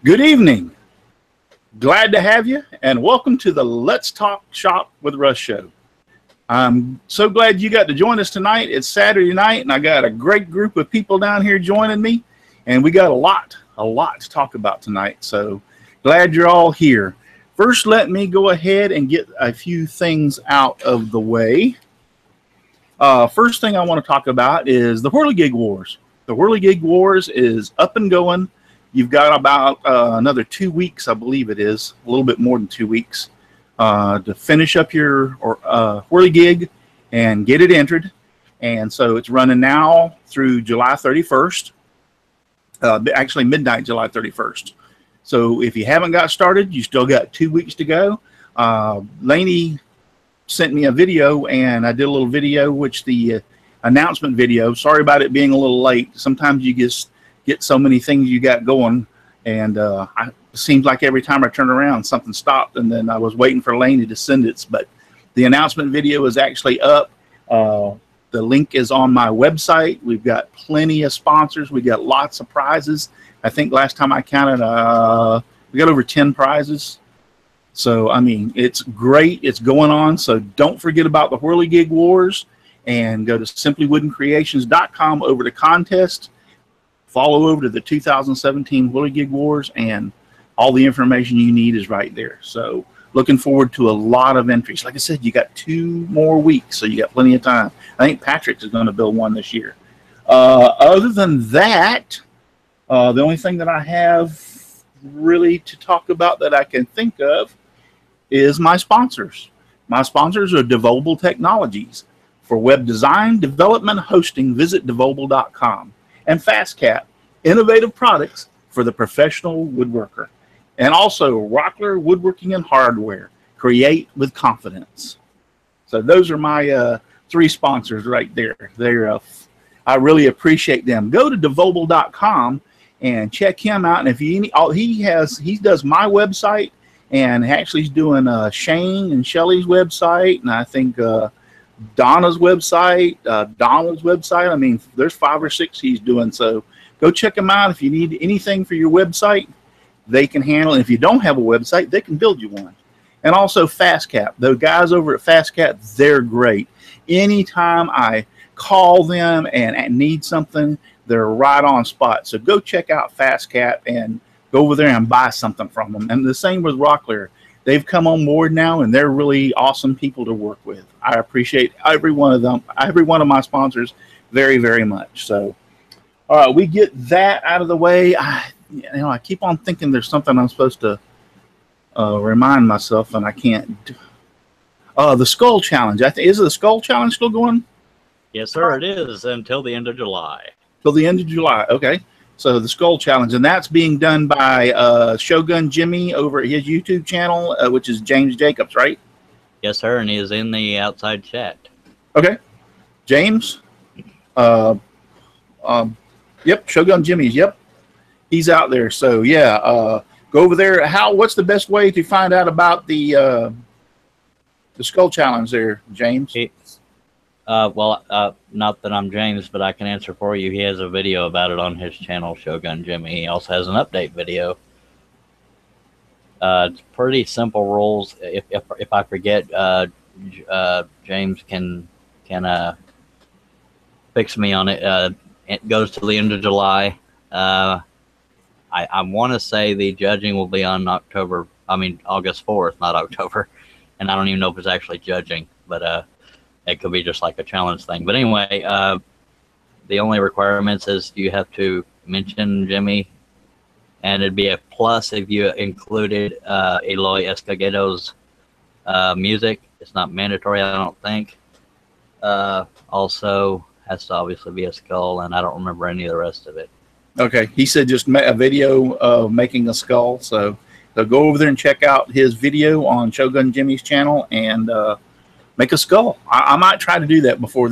Good evening. Glad to have you, and welcome to the Let's Talk Shop with Russ show. I'm so glad you got to join us tonight. It's Saturday night, and I got a great group of people down here joining me, and we got a lot to talk about tonight, so glad you're all here. First, let me go ahead and get a few things out of the way. First thing I want to talk about is the Whirligig Wars. The Whirligig Wars is up and going. You've got about another 2 weeks, I believe it is, a little bit more than 2 weeks, to finish up your Whirligig and get it entered. And so it's running now through July 31st, actually midnight July 31st. So if you haven't got started, you still got 2 weeks to go. Lainey sent me a video, and I did a little video, which the announcement video, sorry about it being a little late. Sometimes you just get so many things you got going, and it seems like every time I turn around something stopped, and then I was waiting for Lainey to send it. But the announcement video is actually up. The link is on my website. We've got plenty of sponsors. We got lots of prizes. I think last time I counted, we got over 10 prizes. So I mean, it's great. It's going on. So don't forget about the Whirligig Wars, and go to simplywoodencreations.com over to contest. Follow over to the 2017 Whirligig Wars, and all the information you need is right there. So looking forward to a lot of entries. Like I said, you got 2 more weeks, so you got plenty of time. I think Patrick is going to build one this year. Other than that, the only thing that I have really to talk about that I can think of is my sponsors. My sponsors are Devobal Technologies. For web design, development, hosting, visit devobal.com. And FastCap, innovative products for the professional woodworker. And also Rockler Woodworking and Hardware, create with confidence. So those are my 3 sponsors right there. They're I really appreciate them. Go to devobal.com and check him out. And if he does my website, and actually he's doing Shane and Shelly's website, and I think Donna's website, Donald's website. I mean, there's 5 or 6 he's doing. So go check them out. If you need anything for your website, they can handle it. If you don't have a website, they can build you one. And also FastCap. The guys over at FastCap, they're great. Anytime I call them and need something, they're right on spot. So go check out FastCap and go over there and buy something from them. And the same with Rockler. They've come on board now, and they're really awesome people to work with. I appreciate every one of them, every one of my sponsors, very, very much. So, all right, we get that out of the way. I keep on thinking there's something I'm supposed to remind myself, and I can't. The Skull Challenge. Is the Skull Challenge still going? Yes, sir. It is until the end of July. Till the end of July. Okay. So the Skull Challenge, and that's being done by Shogun Jimmy over at his YouTube channel, which is James Jacobs, right? Yes, sir, and he is in the outside chat. Okay. James? Yep, Shogun Jimmy's, yep. He's out there. So, yeah, go over there. What's the best way to find out about the Skull Challenge there, James? Not that I'm James, but I can answer for you. He has a video about it on his channel, Shogun Jimmy. He also has an update video. It's pretty simple rules. If I forget, James can fix me on it. It goes to the end of July. I want to say the judging will be on August 4th, not October. And I don't even know if it's actually judging, but it could be just like a challenge thing. But anyway, the only requirements is you have to mention Jimmy, and it'd be a plus if you included Eloy Escogedo's music. It's not mandatory, I don't think. Also has to obviously be a skull, and I don't remember any of the rest of it. Okay, he said just a video of making a skull. So go over there and check out his video on Shogun Jimmy's channel and make a skull. I might try to do that before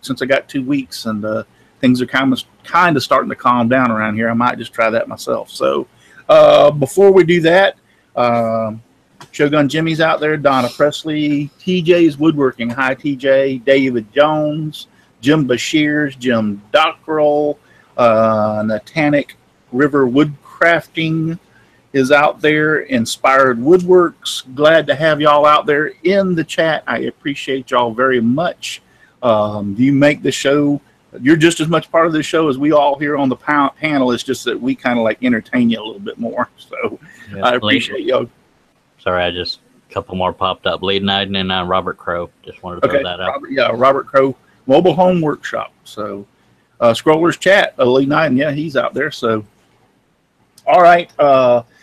since I got 2 weeks, and things are kind of starting to calm down around here. I might just try that myself. So before we do that, Shogun Jimmy's out there, Donna Presley, TJ's Woodworking, hi TJ, David Jones, Jim Bashir's, Jim Dockrell, Natanic River Woodcraft, Crafting is out there. Inspired Woodworks. Glad to have y'all out there in the chat. I appreciate y'all very much. You make the show. You're just as much part of the show as we all here on the panel. It's just that we kind of like entertain you a little bit more. So yeah, I appreciate y'all. Sorry, I just a couple more popped up. Lee Knighton and Robert Crow. Just wanted to throw that out. Robert Crow, Mobile Home Workshop. So Scrollers Chat, Lee Knighton, yeah, he's out there. So all right.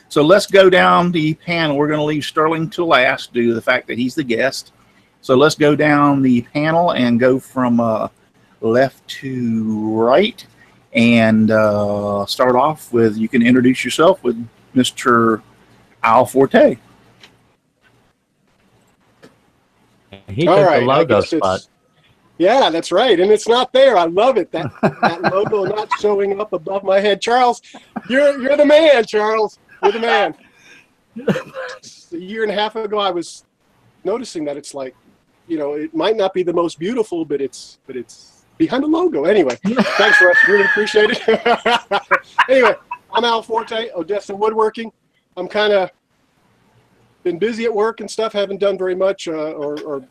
So let's go down the panel. We're going to leave Sterling to last due to the fact that he's the guest. So let's go down the panel and go from left to right and start off with, you can introduce yourself with Mr. Al Forte. He took the logo spot. Yeah, that's right. And it's not there. I love it. That logo not showing up above my head. Charles, you're the man, Charles. You're the man. A year and a half ago, I was noticing that it's like, you know, it might not be the most beautiful, but it's behind the logo. Anyway, thanks, Russ. Really appreciate it. Anyway, I'm Al Forte, Odessa Woodworking. I'm kind of been busy at work and stuff. Haven't done very much or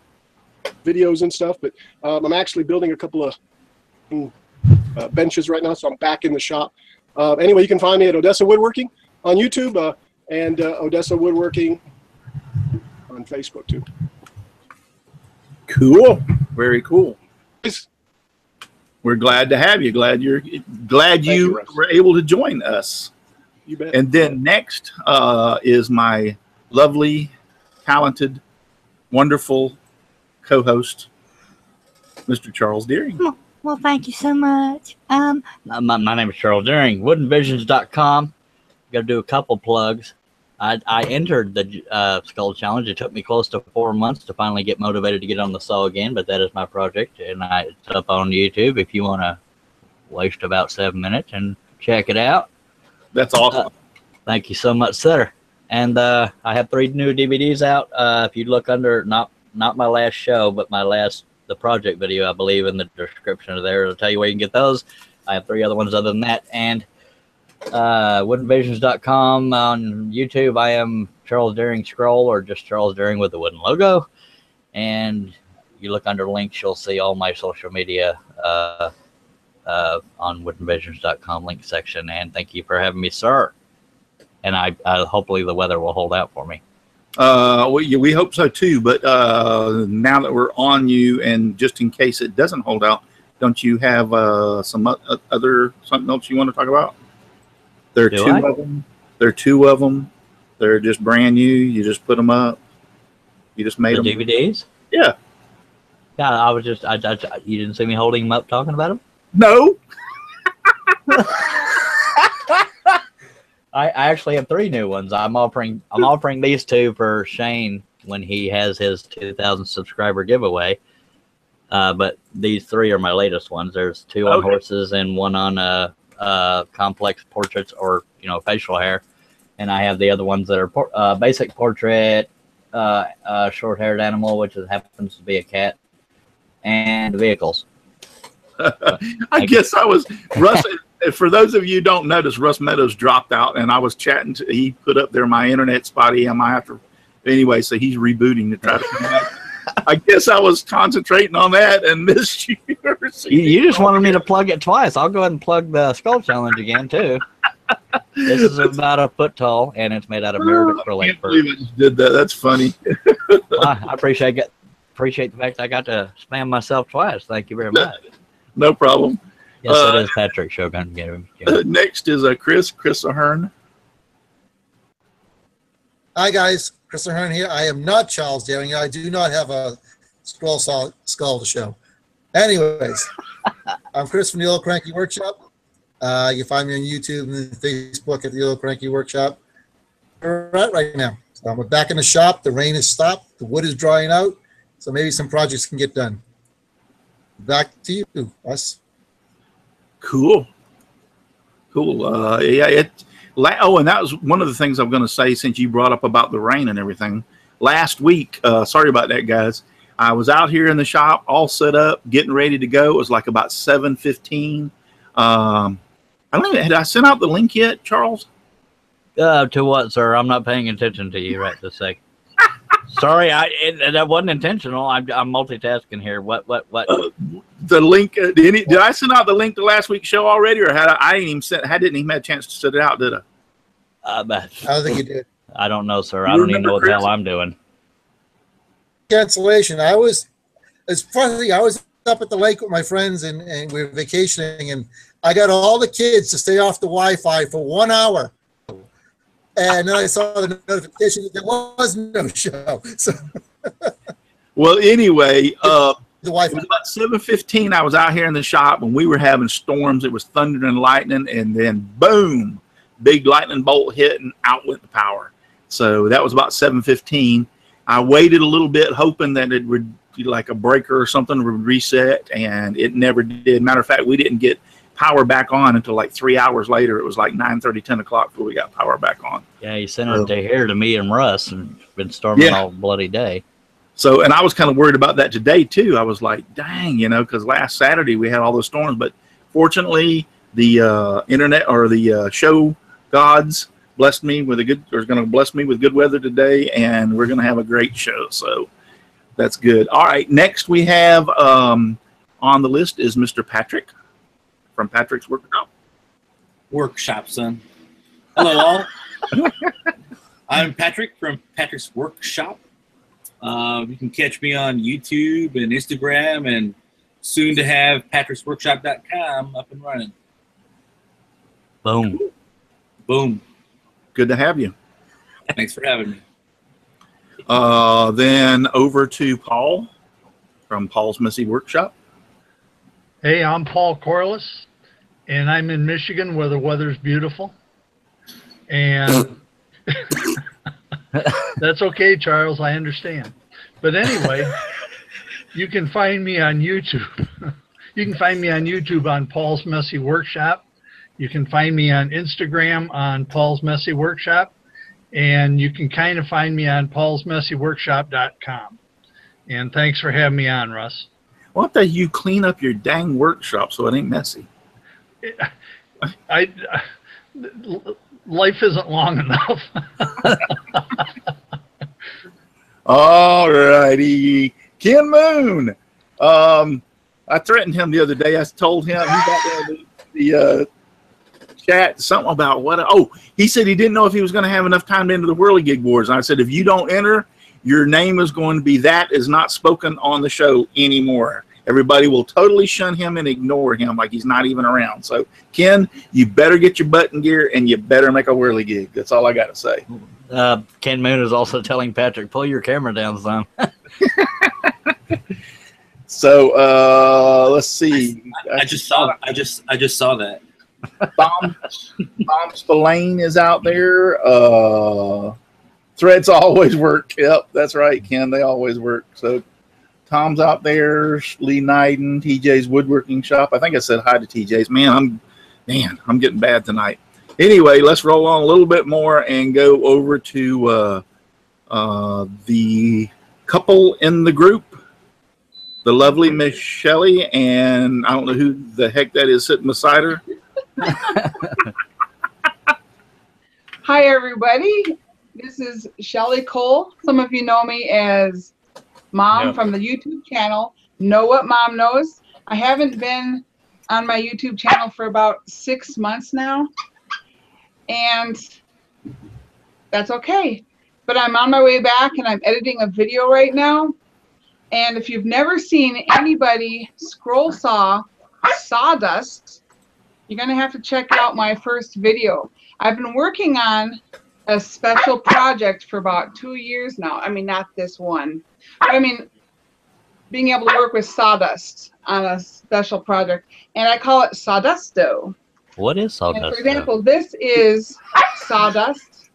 videos and stuff, but I'm actually building a couple of benches right now, so I'm back in the shop. Anyway, you can find me at Odessa Woodworking on YouTube and Odessa Woodworking on Facebook too. Cool. Very cool. We're glad to have you. Glad you were able to join us. You bet. And then next is my lovely, talented, wonderful co-host, Mr. Charles Deering. Well, thank you so much. My name is Charles Deering. WoodenVisions.com. Got to do a couple plugs. I entered the Skull Challenge. It took me close to 4 months to finally get motivated to get on the saw again, but that is my project, and it's up on YouTube if you want to waste about 7 minutes and check it out. That's awesome. Thank you so much, sir. And I have 3 new DVDs out. If you look under, not my last show, but the project video, I believe, in the description of there. It'll tell you where you can get those. I have 3 other ones other than that. And woodenvisions.com. On YouTube, I am Charles Deering Scroll, or just Charles Deering with the wooden logo. And you look under links, you'll see all my social media on woodenvisions.com link section. And thank you for having me, sir. And I hopefully the weather will hold out for me. We hope so too. But now that we're on you, and just in case it doesn't hold out, don't you have something else you want to talk about? There are two of them. There are 2 of them. They're just brand new. You just put them up. You just made them. DVDs? Yeah. Yeah, I was just, you didn't see me holding them up talking about them? No. I actually have 3 new ones. I'm offering these 2 for Shane when he has his 2,000 subscriber giveaway. But these 3 are my latest ones. There's 2 on horses and 1 on complex portraits, or facial hair, and I have the other ones that are basic portrait, short-haired animal, which happens to be a cat, and vehicles. I guess I was Russ. For those of you who don't notice, Russ Meadows dropped out, and I was chatting he put up there my internet spotty. Anyway, so he's rebooting to try to come back. I guess I was concentrating on that and missed you. You just wanted me to plug it twice. I'll go ahead and plug the Skull Challenge again, too. This is about a foot tall, and it's made out of mirrored acrylic. I can't believe I just did that. That's funny. I appreciate the fact that I got to spam myself twice. Thank you very much. No problem. Yes, it is Patrick Shogun. Next is Chris Ahern. Hi, guys. Chris Ahern here. I am not Charles Deering. I do not have a skull to show. Anyways, I'm Chris from the Old Cranky Workshop. You can find me on YouTube and Facebook at the Old Cranky Workshop. We're at right now. So I'm back in the shop. The rain has stopped. The wood is drying out. So maybe some projects can get done. Back to you, Russ. Cool. Yeah, and that was one of the things I'm going to say, since you brought up about the rain and everything. Last week, sorry about that, guys. I was out here in the shop, all set up, getting ready to go. It was like about 7:15. I don't even, had I sent out the link yet, Charles? To what, sir? I'm not paying attention to you right this second. Sorry, that wasn't intentional. I'm multitasking here. What? The link. Did I send out the link to last week's show already, or I didn't even have a chance to send it out? Did I? I don't think you did. I don't know, sir. I don't even know what the hell I'm doing. Cancellation. It's funny. I was up at the lake with my friends and we were vacationing, and I got all the kids to stay off the Wi-Fi for 1 hour. And then I saw the notification that there was no show. So well, anyway, the Wi-Fi. It was about 7:15. I was out here in the shop when we were having storms. It was thunder and lightning, and then boom, big lightning bolt hit, and out went the power. So that was about 7:15. I waited a little bit, hoping that it would be like a breaker or something would reset, and it never did. Matter of fact, we didn't get power back on until like 3 hours later. It was like 9:30, 10 o'clock before we got power back on. Yeah, you sent it to me and Russ, and been storming all bloody day. So, and I was kind of worried about that today too. I was like, dang, because last Saturday we had all those storms, but fortunately the internet or the show gods blessed me with going to bless me with good weather today, and we're going to have a great show. So that's good. All right. Next we have on the list is Mr. Patrick from Patrick's Workshop, son. Hello, all. I'm Patrick from Patrick's Workshop. You can catch me on YouTube and Instagram, and soon to have patricksworkshop.com up and running. Boom. Boom. Good to have you. Thanks for having me. Then over to Paul from Paul's Messy Workshop. Hey, I'm Paul Corliss, and I'm in Michigan where the weather's beautiful. And that's okay, Charles, I understand. But anyway, you can find me on YouTube. You can find me on YouTube on Paul's Messy Workshop. You can find me on Instagram on Paul's Messy Workshop. And you can kind of find me on paulsmessyworkshop.com. And thanks for having me on, Russ. Why don't you clean up your dang workshop so it ain't messy? Life isn't long enough. All righty. Ken Moon. I threatened him the other day. I told him he got there the chat something about what. Oh, he said he didn't know if he was going to have enough time to enter the Whirligig Wars. And I said, if you don't enter, your name is going to be that is not spoken on the show anymore. Everybody will totally shun him and ignore him like he's not even around. So, Ken, you better get your button gear and you better make a Whirligig. That's all I got to say. Ken Moon is also telling Patrick, pull your camera down, son. So, let's see. I just saw that. Bomb Spillane is out there. Threads always work. Yep, that's right, Ken. They always work. So Tom's out there. Lee Nyden, TJ's Woodworking Shop. I think I said hi to TJ's. Man, I'm getting bad tonight. Anyway, let's roll on a little bit more and go over to the couple in the group. The lovely Miss Shelley, and I don't know who the heck that is sitting beside her. Hi, everybody. This is Shelley Cole. Some of you know me as Mom from the YouTube channel. Know What Mom Knows. I haven't been on my YouTube channel for about 6 months now, and that's okay. But I'm on my way back, and I'm editing a video right now. And if you've never seen anybody scroll saw sawdust, you're going to have to check out my first video. I've been working on a special project for about 2 years now. I mean, not this one. But I mean, being able to work with sawdust on a special project. And I call it Sawdusto. What is sawdust? And for example, this is sawdust.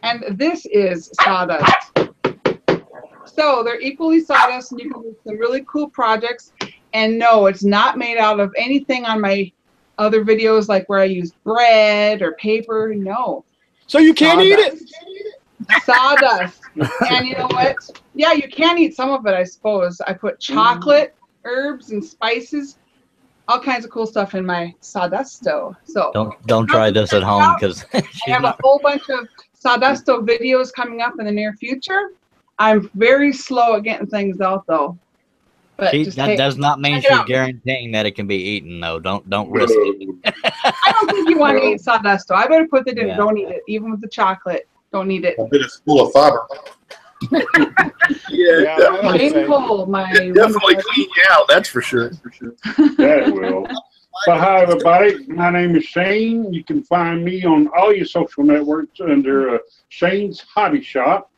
And this is sawdust. So they're equally sawdust, and you can do some really cool projects. And no, it's not made out of anything on my other videos like where I use bread or paper. No. So you can't eat it? Sawdust. And you know what? Yeah, you can eat some of it, I suppose. I put chocolate, herbs, and spices all kinds of cool stuff in my Sawdusto. So Don't try this at home because I have a whole bunch of Sawdusto videos coming up in the near future. I'm very slow at getting things out though. But that does not mean she's guaranteeing that it can be eaten though. Don't risk it. I don't think you want to eat Sawdusto. I better put it in. Don't eat it, even with the chocolate. Don't eat it. It's full of fiber. Yeah, definitely clean you out. That's for sure. That will. Well, hi everybody. My name is Shane. You can find me on all your social networks under Shane's Hobby Shop.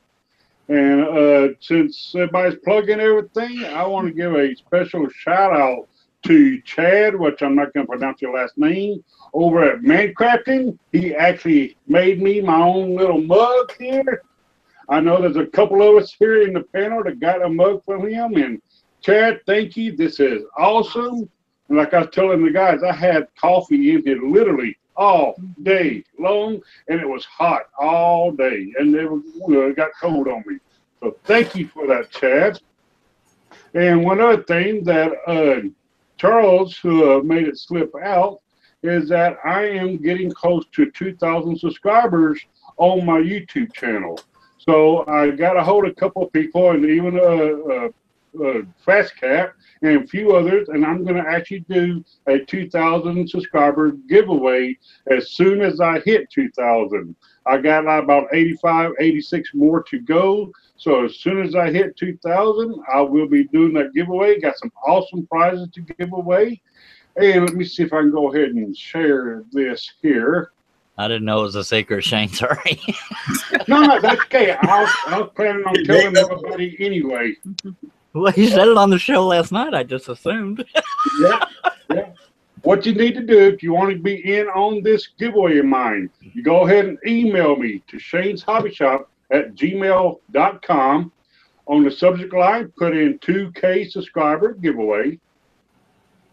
And since everybody's plugging everything, I want to give a special shout out to Chad, which I'm not going to pronounce your last name, over at Mancrafting. He actually made me my own little mug here. I know there's a couple of us here in the panel that got a mug from him. And Chad, thank you. This is awesome. And like I was telling the guys, I had coffee in here literally all day long, and it was hot all day, and it got cold on me. So thank you for that, Chad. And one other thing that Charles, who made it slip out, is that I am getting close to 2,000 subscribers on my YouTube channel. So I got a hold of a couple of people, and even Fast Cat and a few others, and I'm going to actually do a 2,000 subscriber giveaway as soon as I hit 2,000. I got about 85, 86 more to go. So as soon as I hit 2,000, I will be doing that giveaway. Got some awesome prizes to give away. And let me see if I can go ahead and share this here. I didn't know it was a secret, Shane. Sorry. No, that's okay. I was planning on telling everybody anyway. Well, you said it on the show last night. I just assumed. Yeah. What you need to do if you want to be in on this giveaway of mine, you go ahead and email me to shane'shobbyshop@gmail.com. On the subject line, put in 2K subscriber giveaway.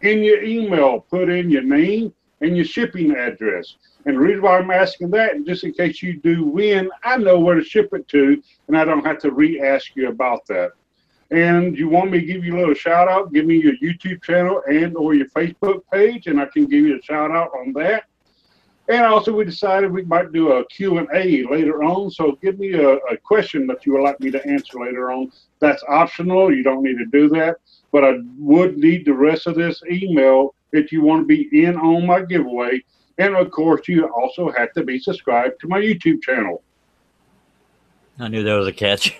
In your email, put in your name and your shipping address. And the reason why I'm asking that, just in case you do win, I know where to ship it to, and I don't have to re-ask you about that. And you want me to give you a little shout out, give me your YouTube channel and or your Facebook page, and I can give you a shout out on that. And also we decided we might do a Q&A later on. So give me a question that you would like me to answer later on. That's optional. You don't need to do that. But I would need the rest of this email if you want to be in on my giveaway. And of course, you also have to be subscribed to my YouTube channel. I knew there was a catch.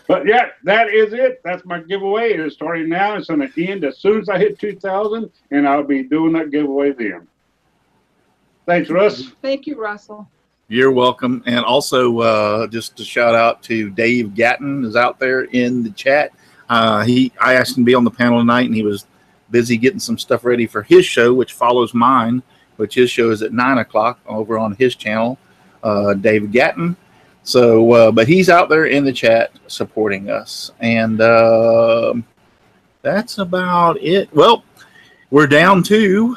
But yeah, that is it. That's my giveaway. It is starting now. It's going to end as soon as I hit 2,000, and I'll be doing that giveaway then. Thanks, Russ. Thank you, Russell. You're welcome. And also, just a shout out to Dave Gatton is out there in the chat. I asked him to be on the panel tonight, and he was busy getting some stuff ready for his show, which follows mine, which his show is at 9 o'clock over on his channel, Dave Gatton. So, but he's out there in the chat supporting us. And that's about it. Well, we're down to,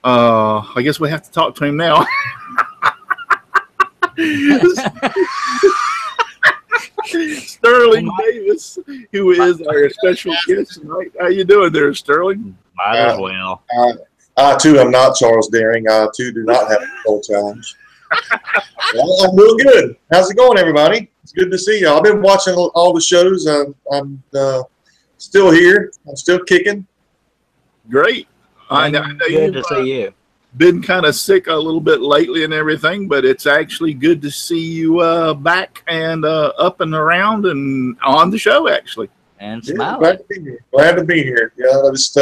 I guess we have to talk to him now. Sterling Davis, who is our special guest tonight. How you doing there, Sterling? Might as well. I too am not Charles Daring. I too do not have a control challenge. Well, I'm doing good. How's it going, everybody? It's good to see you. I've been watching all the shows. I'm still here. I'm still kicking. Great. I know good to see you. Been kind of sick a little bit lately and everything, but it's actually good to see you back and up and around and on the show, actually. And yeah, smiling. glad to be here. Glad to be here. Yeah, I just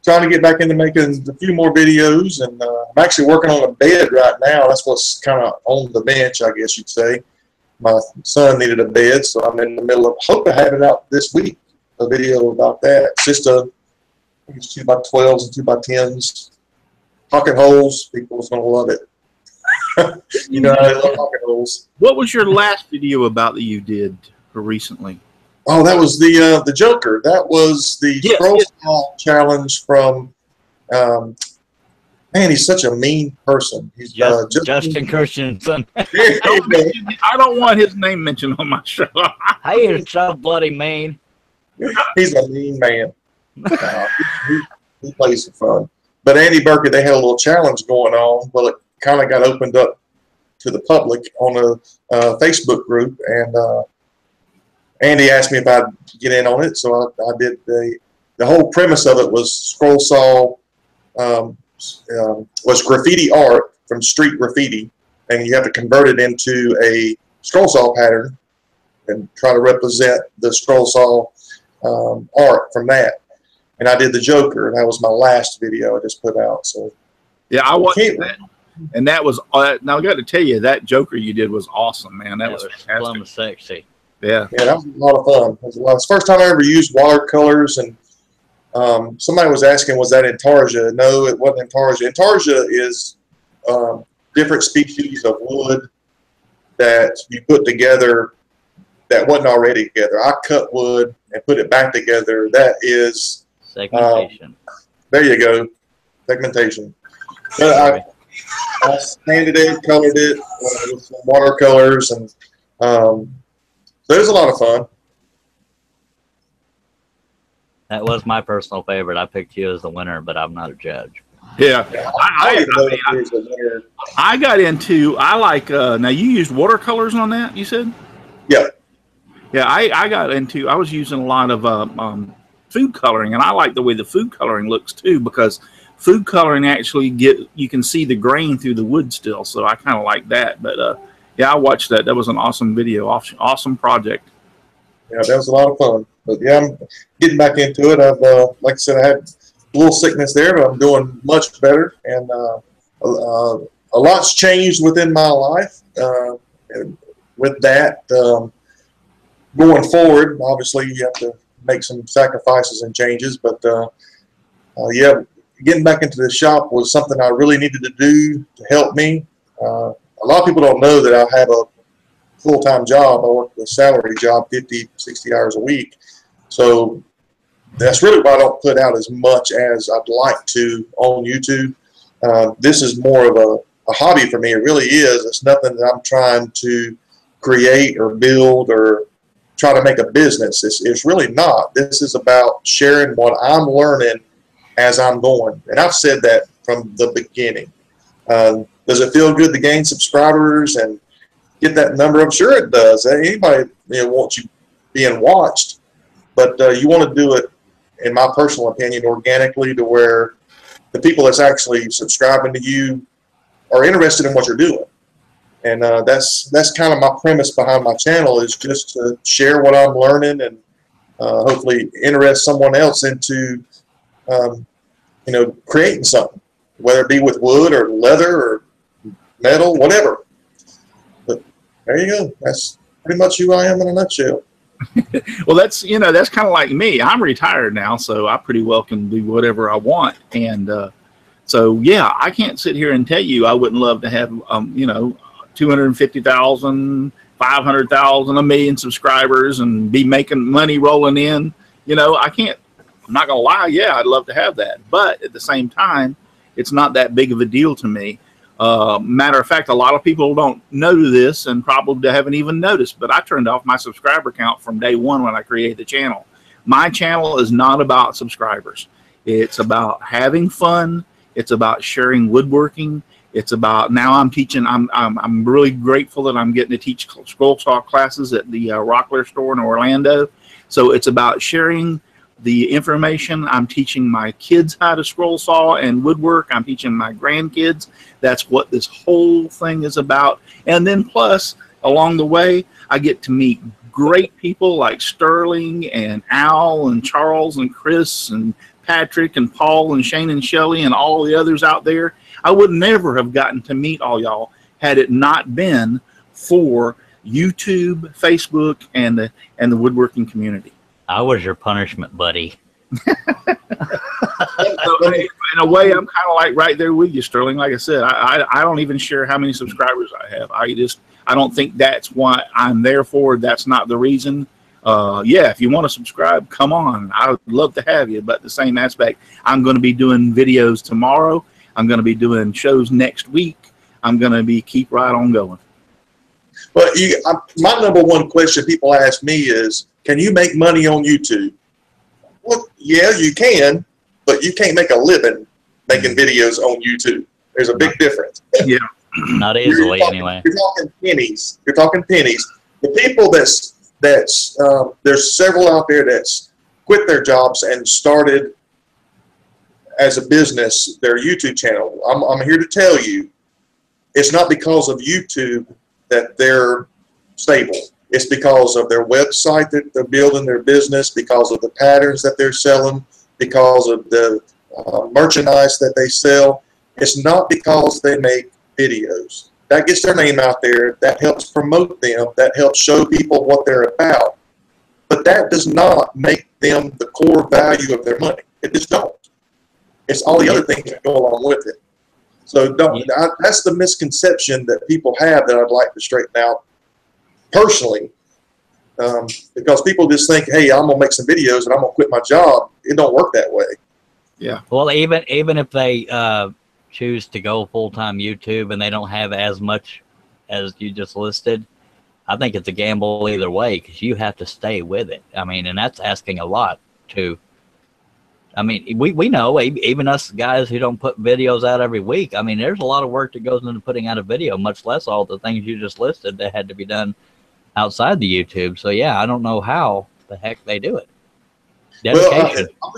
trying to get back into making a few more videos, and I'm actually working on a bed right now. That's what's kind of on the bench, I guess you'd say. My son needed a bed, so I'm in the middle of, hope to have it out this week, a video about that. It's just I think it's 2x12s and 2x10s. Pocket holes, people's going to love it. You know, I love pocket holes. What was your last video about that you did recently? Oh, that was the Joker. That was the scroll saw challenge from. Man, he's such a mean person. He's Justin Christensen. I don't want his name mentioned on my show. He is so bloody mean. He's a mean man. He plays for fun. But Andy Burke, they had a little challenge going on. Well, it kind of got opened up to the public on a Facebook group, and Andy asked me if I'd get in on it, so I did. The whole premise of it was scroll saw was graffiti art from street graffiti, and you have to convert it into a scroll saw pattern and try to represent the scroll saw art from that. And I did the Joker, and that was my last video I just put out. So yeah, I watched that, and that was now I got to tell you, that Joker you did was awesome, man. That was fantastic. Sexy. Yeah, that was a lot of fun. It was the first time I ever used watercolors, and somebody was asking, was that intarsia? No, it wasn't intarsia. Intarsia is different species of wood that you put together that wasn't already together. I cut wood and put it back together. That is segmentation. There you go, segmentation. But I sanded it, colored it with some watercolors, and so it was a lot of fun. That was my personal favorite. I picked you as the winner, but I'm not a judge. Yeah, I got into. I like. Now you used watercolors on that. You said. Yeah. Yeah, I got into. I was using a lot of food coloring, and I like the way the food coloring looks too, because food coloring actually you can see the grain through the wood still. So I kind of like that. But yeah, I watched that. That was an awesome video. Awesome project. Yeah, that was a lot of fun. But yeah, I'm getting back into it. I've like I said, I had a little sickness there, but I'm doing much better, and a lot's changed within my life. And with that, going forward, obviously you have to make some sacrifices and changes. But yeah, getting back into the shop was something I really needed to do to help me. A lot of people don't know that I have a full-time job. I work a salary job, 50, 60 hours a week. So that's really why I don't put out as much as I'd like to on YouTube. This is more of a hobby for me. It really is. It's nothing that I'm trying to create or build or try to make a business. It's really not. This is about sharing what I'm learning as I'm going. And I've said that from the beginning. Does it feel good to gain subscribers and get that number? I'm sure it does. Anybody wants you being watched, but you want to do it, in my personal opinion, organically, to where the people that's actually subscribing to you are interested in what you're doing. And that's kind of my premise behind my channel, is just to share what I'm learning and hopefully interest someone else into creating something, whether it be with wood or leather or metal, whatever. But there you go. That's pretty much who I am in a nutshell. Well, that's kind of like me. I'm retired now, so I pretty well can do whatever I want. And so yeah, I can't sit here and tell you I wouldn't love to have 250,000, 500,000, 1 million subscribers and be making money rolling in. I can't. I'm not gonna lie. Yeah, I'd love to have that, but at the same time, it's not that big of a deal to me. Matter of fact, a lot of people don't know this and probably haven't even noticed, but I turned off my subscriber count from day one when I created the channel. My channel is not about subscribers. It's about having fun. It's about sharing woodworking. It's about, now I'm teaching. I'm really grateful that I'm getting to teach scroll saw classes at the Rockler store in Orlando. So it's about sharing the information. I'm teaching my kids how to scroll saw and woodwork. I'm teaching my grandkids. That's what this whole thing is about. And then plus, along the way, I get to meet great people like Sterling and Al and Charles and Chris and Patrick and Paul and Shane and Shelley and all the others out there. I would never have gotten to meet all y'all had it not been for YouTube, Facebook, and the woodworking community. I was your punishment buddy. So, in a way, I'm kind of like right there with you, Sterling. Like I said, I don't even share how many subscribers I have. I don't think that's what I'm there for. That's not the reason. Yeah, if you want to subscribe, come on. I would love to have you. But the same aspect, I'm going to be doing videos tomorrow. I'm going to be doing shows next week. I'm going to keep right on going. Well, my number one question people ask me is, can you make money on YouTube? Well, yeah, you can, but you can't make a living making videos on YouTube. There's a big difference. Yeah. Not easily, anyway. You're talking pennies. You're talking pennies. The people that's there's several out there that's quit their jobs and started as a business their YouTube channel. I'm here to tell you, it's not because of YouTube that they're stable. It's because of their website that they're building their business, because of the patterns that they're selling, because of the merchandise that they sell. It's not because they make videos. That gets their name out there. That helps promote them. That helps show people what they're about. But that does not make them the core value of their money. It just don't. It's all the other things that go along with it. So that's the misconception that people have that I'd like to straighten out personally. Because people just think, hey, I'm going to make some videos and I'm going to quit my job. It don't work that way. Yeah. Well, even if they choose to go full-time YouTube and they don't have as much as you just listed, I think it's a gamble either way, because you have to stay with it. I mean, and that's asking a lot too. I mean, we know, even us guys who don't put videos out every week, I mean, there's a lot of work that goes into putting out a video, much less all the things you just listed that had to be done outside the YouTube. So yeah, I don't know how the heck they do it. Dedication. Well,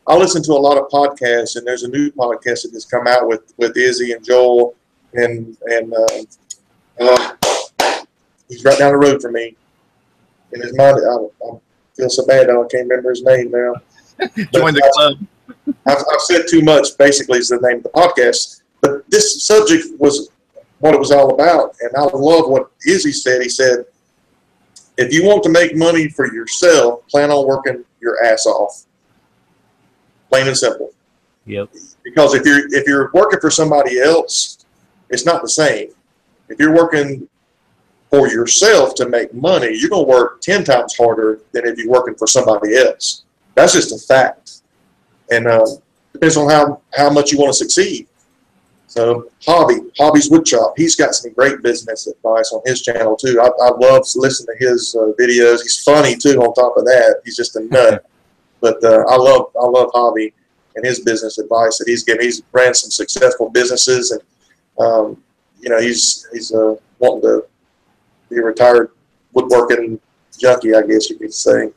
I listen to a lot of podcasts, and there's a new podcast that has come out with Izzy and Joel, and he's right down the road from me. In his mind, I feel so bad I can't remember his name now. Join the club. I've said too much, basically, is the name of the podcast. But this subject was what it was all about, and I love what Izzy said. He said, if you want to make money for yourself, plan on working your ass off. Plain and simple. Yep. Because if you're working for somebody else, it's not the same. If you're working for yourself to make money, you're going to work 10 times harder than if you're working for somebody else. That's just a fact. And depends on how much you want to succeed. So Hobby's Woodshop, he's got some great business advice on his channel too. I love listening to his videos. He's funny too on top of that. He's just a nut. But I love Hobby and his business advice that he's given. He's ran some successful businesses, and you know, he's wanting to be a retired woodworking junkie, I guess you could say.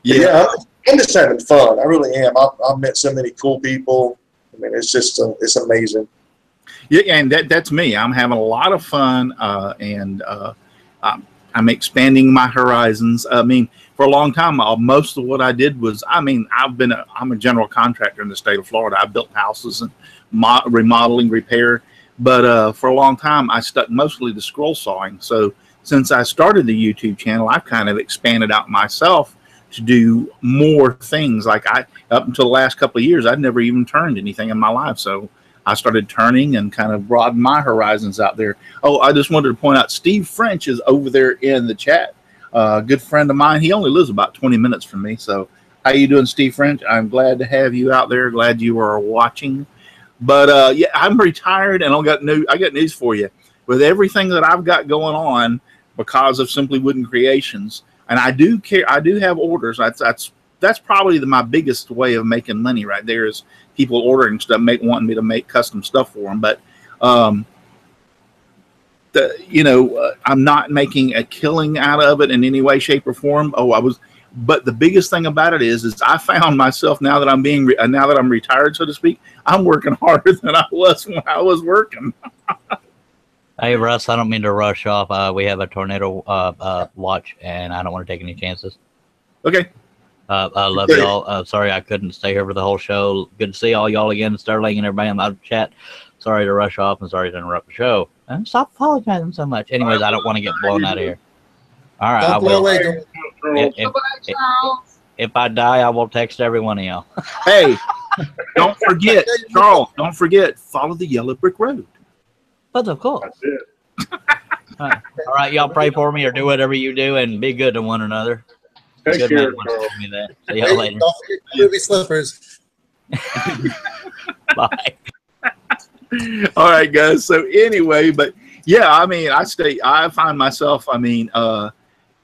Yeah, I'm just having fun. I really am. I've met so many cool people. I mean, it's just it's amazing. Yeah, and that's me. I'm having a lot of fun, and I'm expanding my horizons. I mean, for a long time, most of what I did was, I mean, I'm a general contractor in the state of Florida. I built houses and remodeling, repair. But for a long time, I stuck mostly to scroll sawing. So since I started the YouTube channel, I've kind of expanded out myself to do more things. Like up until the last couple of years, I'd never even turned anything in my life. So I started turning and kind of broadened my horizons out there. Oh, I just wanted to point out, Steve French is over there in the chat. A good friend of mine. He only lives about 20 minutes from me. So how you doing, Steve French? I'm glad to have you out there. Glad you are watching. But yeah, I'm retired, and I got news for you. With everything that I've got going on because of Simply Wooden Creations, and I do have orders. That's probably my biggest way of making money right there, is people ordering stuff, wanting me to make custom stuff for them. But I'm not making a killing out of it in any way, shape, or form. But the biggest thing about it is I found myself, now that I'm retired, so to speak, I'm working harder than I was when I was working. Hey, Russ, I don't mean to rush off. We have a tornado watch, and I don't want to take any chances. Okay. I love y'all. Sorry I couldn't stay here for the whole show. Good to see all y'all again, Sterling and everybody in the chat. Sorry to rush off and sorry to interrupt the show. And stop apologizing so much. Anyways, I don't want to get blown out of here. All right, I will. If I die, I will text every one of y'all. Hey, don't forget, Charles, don't forget, follow the yellow brick road. But of course. That's it. All right, y'all pray for me or do whatever you do and be good to one another. Take Good care, man Charles. wants to me that. See y'all later. Don't forget ruby slippers. Bye. All right, guys. So anyway, but yeah, I mean, I find myself, I mean, I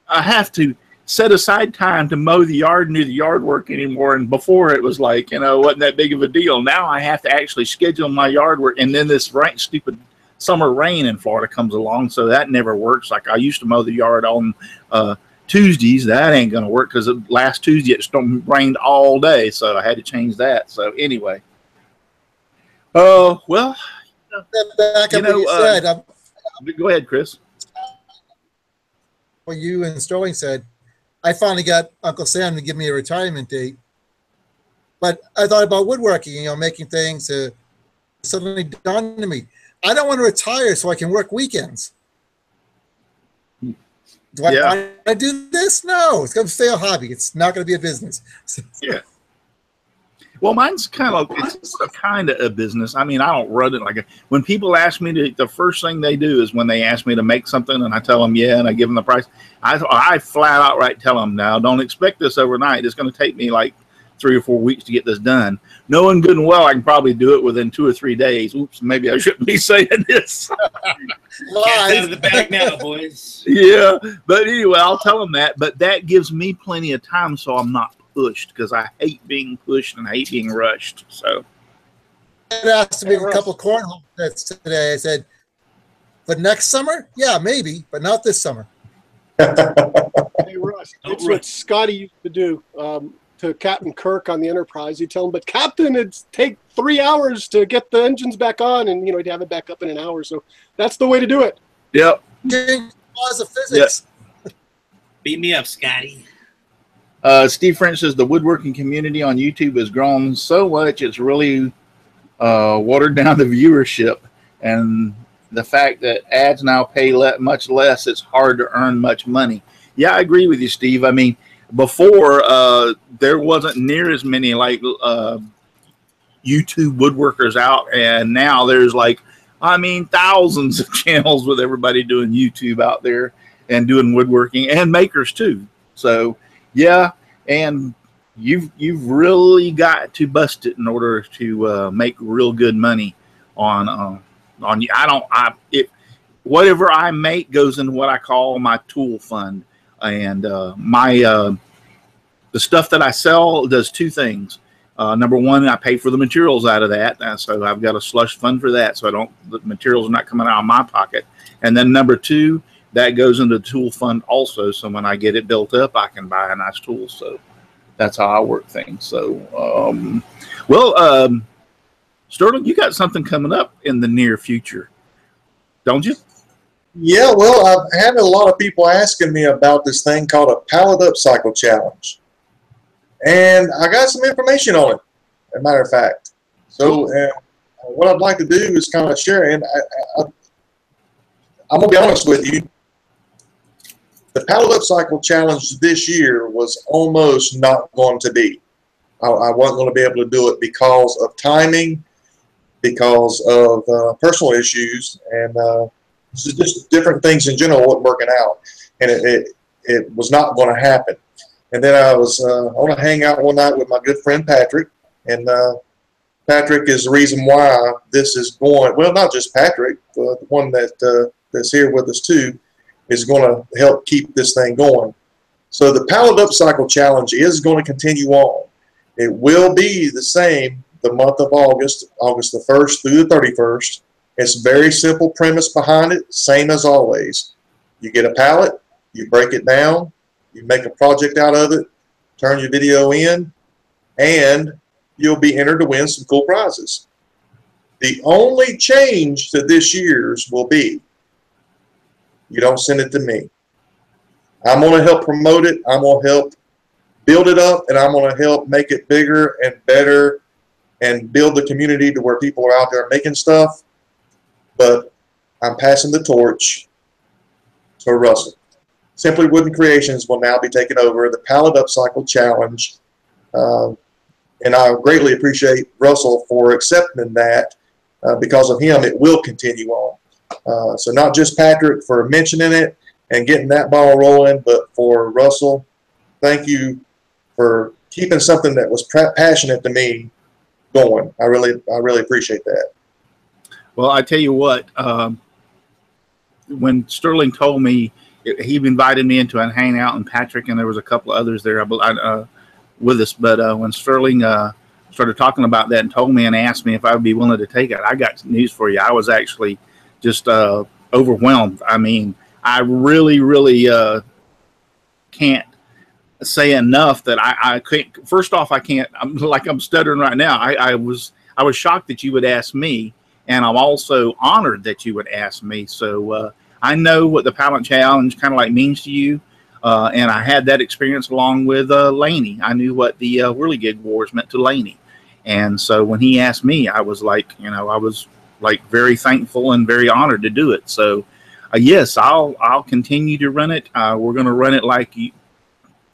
have to, set aside time to mow the yard and do the yard work anymore. And before it was like, you know, wasn't that big of a deal. Now I have to actually schedule my yard work. And then this stupid summer rain in Florida comes along. So that never works. Like I used to mow the yard on Tuesdays. That ain't going to work because last Tuesday it rained all day. So I had to change that. So anyway. Well, Back up what you said. Go ahead, Chris. What you and Sterling said, I finally got Uncle Sam to give me a retirement date. But I thought about woodworking, you know, making things. Suddenly dawned on me, I don't want to retire so I can work weekends. Do I want to do this? No, it's going to stay a hobby. It's not going to be a business. Yeah. Well, mine's kind of a business. I mean, I don't run it like when people ask me to, the first thing they do is when they ask me to make something and I tell them, yeah, and I give them the price. I flat out tell them, now don't expect this overnight. It's going to take me like 3 or 4 weeks to get this done. Knowing good and well, I can probably do it within 2 or 3 days. Oops, maybe I shouldn't be saying this. Cat's out of the bag now, boys. Yeah, but anyway, I'll tell them that. But that gives me plenty of time so I'm not pushed, because I hate being pushed and I hate being rushed. So I asked to make a couple cornhole sets today. I said, but next summer? Yeah, maybe, but not this summer. Hey, Russ, it's what Scotty used to do to Captain Kirk on the Enterprise. He'd tell him, but Captain, it'd take 3 hours to get the engines back on, and, you know, he'd have it back up in an hour. So that's the way to do it. Yep. Laws of physics. Yep. Beat me up, Scotty. Steve French says the woodworking community on YouTube has grown so much it's really watered down the viewership, and the fact that ads now pay much less, it's hard to earn much money. Yeah, I agree with you, Steve. I mean, before there wasn't near as many like YouTube woodworkers out, and now there's like, I mean, thousands of channels with everybody doing YouTube out there and doing woodworking, and makers too. So yeah, and you've really got to bust it in order to make real good money on whatever I make goes into what I call my tool fund, and the stuff that I sell does two things. Number one, I pay for the materials out of that, so I've got a slush fund for that, so the materials are not coming out of my pocket. And then number two, that goes into the tool fund also, so when I get it built up, I can buy a nice tool. So that's how I work things. So, Sterling, you got something coming up in the near future, don't you? Yeah, well, I've had a lot of people asking me about this thing called a Pallet Up Cycle Challenge. And I got some information on it, as a matter of fact. So what I'd like to do is kind of share, and I'm going to be honest with you. The Pallet Up Cycle Challenge this year was almost not going to be. I wasn't going to be able to do it because of timing, because of personal issues, and just different things in general weren't working out. And it was not going to happen. And then I was on a hangout one night with my good friend Patrick, and Patrick is the reason why this is going. Well, not just Patrick, the one that's here with us too, is going to help keep this thing going. So the Pallet Up Cycle Challenge is going to continue on. It will be the same the month of August, August the 1st through the 31st. It's a very simple premise behind it, same as always. You get a pallet, you break it down, you make a project out of it, turn your video in, and you'll be entered to win some cool prizes. The only change to this year's will be you don't send it to me. I'm going to help promote it. I'm going to help build it up, and I'm going to help make it bigger and better and build the community to where people are out there making stuff. But I'm passing the torch to Russell. Simply Wooden Creations will now be taking over the Pallet Up Cycle Challenge. And I greatly appreciate Russell for accepting that. Because of him, it will continue on. So not just Patrick for mentioning it and getting that ball rolling, but for Russell, thank you for keeping something that was passionate to me going. I really appreciate that. Well, I tell you what, when Sterling told me he invited me into a hangout, and Patrick, and there was a couple of others there with us. But when Sterling started talking about that and told me and asked me if I would be willing to take it, I got news for you. I was actually just overwhelmed. I mean, I really, really can't say enough that I can't. First off, I can't. I'm stuttering right now. I was shocked that you would ask me, and I'm also honored that you would ask me. So I know what the Pallet Challenge kind of like means to you, and I had that experience along with Laney. I knew what the Whirligig Wars meant to Laney, and so when he asked me, I was like, I was like very thankful and very honored to do it. So yes, I'll continue to run it. We're going to run it like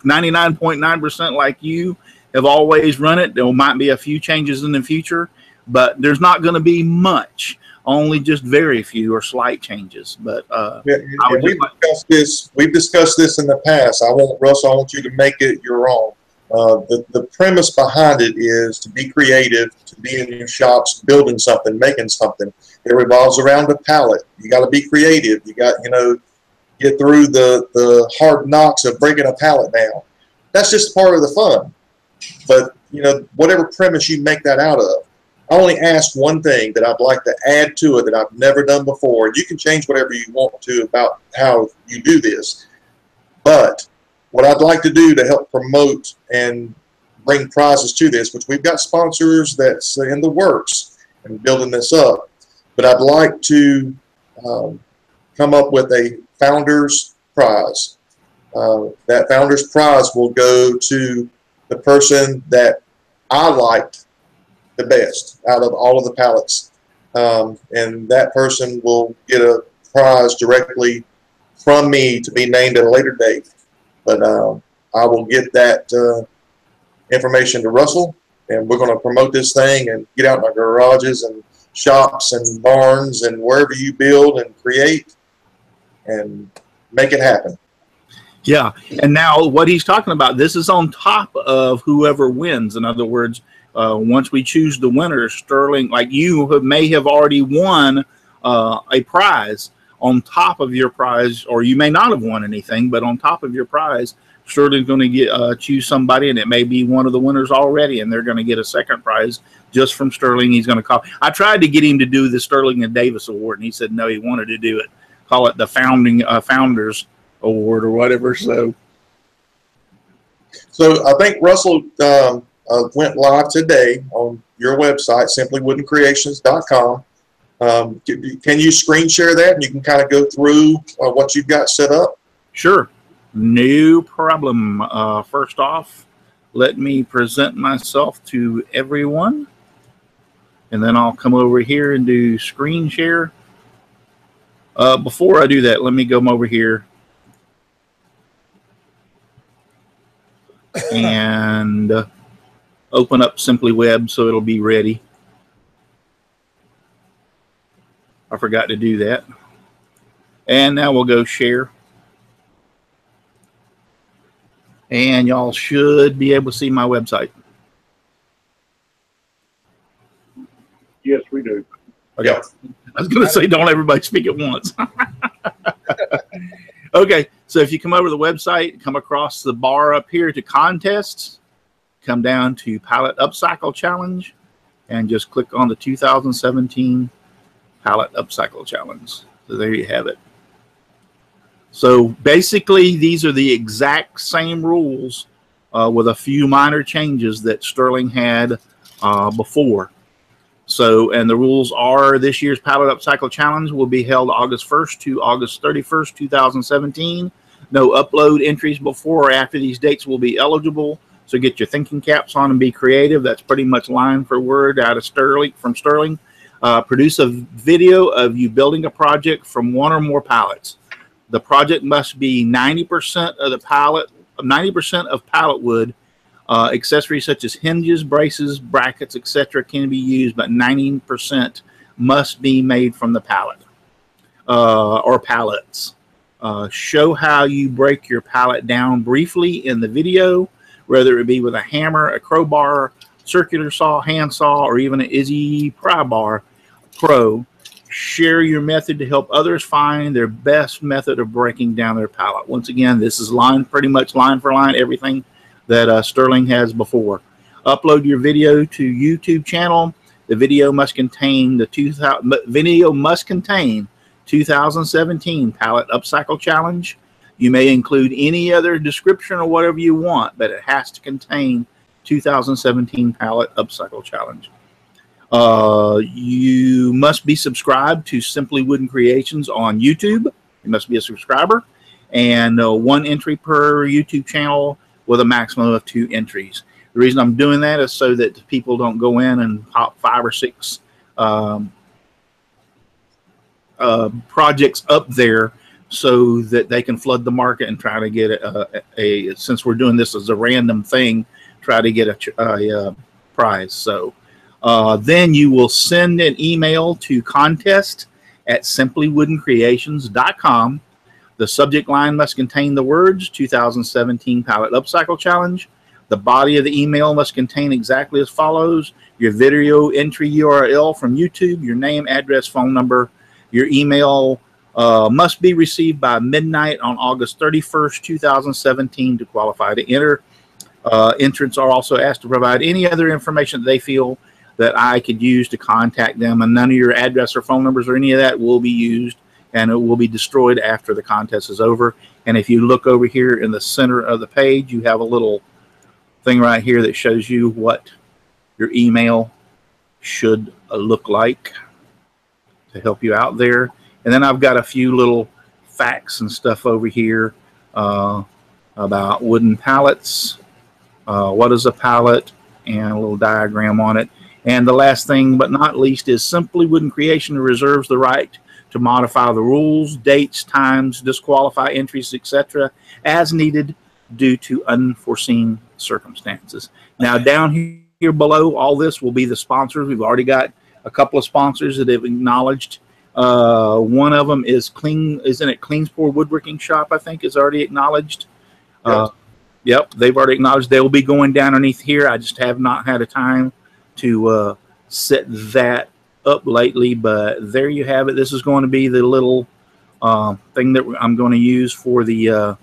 99.9% like you have always run it. There might be a few changes in the future, but there's not going to be much. Only just very few or slight changes. But we've discussed this in the past. Russ, I want you to make it your own. The premise behind it is to be creative, to be in your shops, building something, making something. It revolves around a pallet. You got to be creative. You got, get through the hard knocks of breaking a pallet down. That's just part of the fun. But, whatever premise you make that out of, I only ask one thing that I'd like to add to it that I've never done before. You can change whatever you want to about how you do this. But what I'd like to do to help promote and bring prizes to this, which we've got sponsors that's in the works and building this up, but I'd like to come up with a Founders Prize. That Founders Prize will go to the person that I liked the best out of all of the pallets, and that person will get a prize directly from me to be named at a later date. But I will get that information to Russell, and we're going to promote this thing and get out in our garages and shops and barns and wherever you build and create and make it happen. Yeah, and now what he's talking about, this is on top of whoever wins. In other words, once we choose the winner, Sterling, like you may have already won a prize on top of your prize, or you may not have won anything, but on top of your prize, Sterling's going to choose somebody, and it may be one of the winners already, and they're going to get a second prize just from Sterling. He's going to call. I tried to get him to do the Sterling and Davis Award, and he said no, he wanted to do it. Call it the Founders Award or whatever. So I think Russell went live today on your website, simplywoodencreations.com. Can you screen share that, and you can kind of go through what you've got set up? Sure, no problem. First off, let me present myself to everyone, and then I'll come over here and do screen share. Before I do that, let me go over here and open up Simply Web so it'll be ready. I forgot to do that. And now we'll go share. And y'all should be able to see my website. Yes, we do. Okay. I was going to say, don't everybody speak at once. Okay, so if you come over to the website, come across the bar up here to contests, come down to Pallet Up Cycle Challenge, and just click on the 2017 Pallet Up Cycle Challenge. So there you have it. So basically, these are the exact same rules with a few minor changes that Sterling had before. So, and the rules are this year's Pallet Up Cycle Challenge will be held August 1st to August 31st, 2017. No upload entries before or after these dates will be eligible. So get your thinking caps on and be creative. That's pretty much line for word out of Sterling, from Sterling. Produce a video of you building a project from one or more pallets. The project must be 90% of the pallet, 90% of pallet wood. Accessories such as hinges, braces, brackets, etc. can be used, but 90% must be made from the pallet or pallets. Show how you break your pallet down briefly in the video, whether it be with a hammer, a crowbar, circular saw, handsaw, or even an Izzy Pry Bar Pro. share your method to help others find their best method of breaking down their pallet. Once again, this is pretty much line for line, everything that Sterling has before. Upload your video to YouTube channel. The video must contain 2017 Pallet Up Cycle Challenge. You may include any other description or whatever you want, but it has to contain 2017 Pallet Up Cycle Challenge. You must be subscribed to Simply Wooden Creations on YouTube. You must be a subscriber, and 1 entry per YouTube channel with a maximum of 2 entries. The reason I'm doing that is so that people don't go in and pop 5 or 6 projects up there, so that they can flood the market and try to get since we're doing this as a random thing, try to get a prize. So then you will send an email to contest@simplywoodencreations.com. The subject line must contain the words 2017 Pallet Up Cycle Challenge. The body of the email must contain exactly as follows: your video entry URL from YouTube, your name, address, phone number. Your email must be received by midnight on August 31st, 2017 to qualify to enter. Entrants are also asked to provide any other information that they feel that I could use to contact them, and none of your address or phone numbers or any of that will be used, and it will be destroyed after the contest is over. And if you look over here in the center of the page, you have a little thing right here that shows you what your email should look like to help you out there. And then I've got a few little facts and stuff over here about wooden pallets, what is a pallet, and a little diagram on it. And the last thing but not least is Simply Wooden Creation reserves the right to modify the rules, dates, times, disqualify entries, etc. as needed due to unforeseen circumstances. Now down here below all this will be the sponsors. We've already got a couple of sponsors that have acknowledged. One of them is Cleansport Woodworking Shop, I think, is already acknowledged. Yep, they've already acknowledged. They will be going down underneath here. I just have not had a time to set that up lately, but there you have it. This is going to be the little thing that I'm going to use for the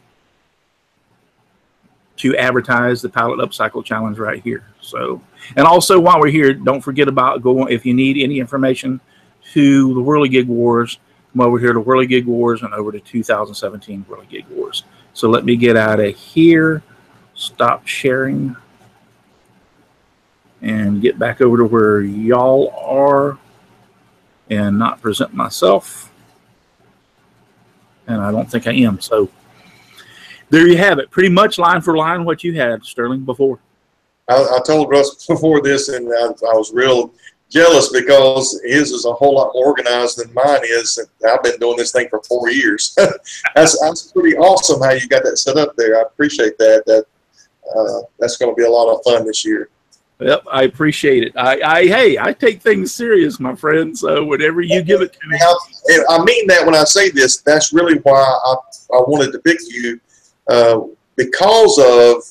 to advertise the Pallet Up Cycle Challenge right here. So, and also while we're here, don't forget about if you need any information to the Whirligig Wars, come over here to Whirligig Wars and over to 2017 Whirligig Wars. So let me get out of here, stop sharing, and get back over to where y'all are and not present myself. And I don't think I am. So there you have it. Pretty much line for line what you had, Sterling, before. I told Russ before this, and I was real jealous because his is a whole lot more organized than mine is. I've been doing this thing for 4 years. That's pretty awesome how you got that set up there. I appreciate that. That's going to be a lot of fun this year. Yep, I appreciate it. Hey, I take things serious, my friend. So whatever you give it to me. I mean that when I say this. That's really why I wanted to pick you, because of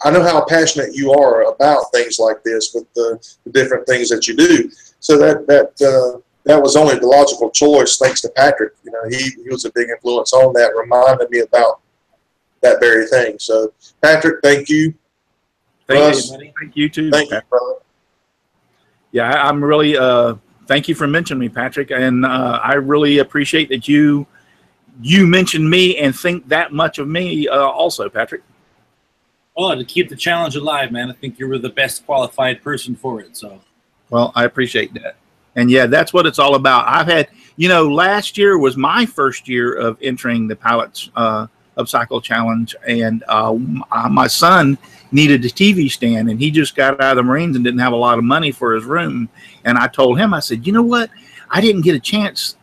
I know how passionate you are about things like this with the different things that you do. So that was only the logical choice, thanks to Patrick. You know, he was a big influence on that, reminded me about that very thing. So, Patrick, thank you. Russ, thank you too. Thank you, brother. Yeah, I'm really thank you for mentioning me, Patrick, and I really appreciate that you mentioned me and think that much of me also, Patrick. Well, to keep the challenge alive, man, I think you were the best qualified person for it. So, well, I appreciate that. And yeah, that's what it's all about. I've had, last year was my first year of entering the Pallet Up Cycle Challenge, and my son needed a TV stand, and he just got out of the Marines and didn't have a lot of money for his room. And I told him, I said, you know what? I didn't get a chance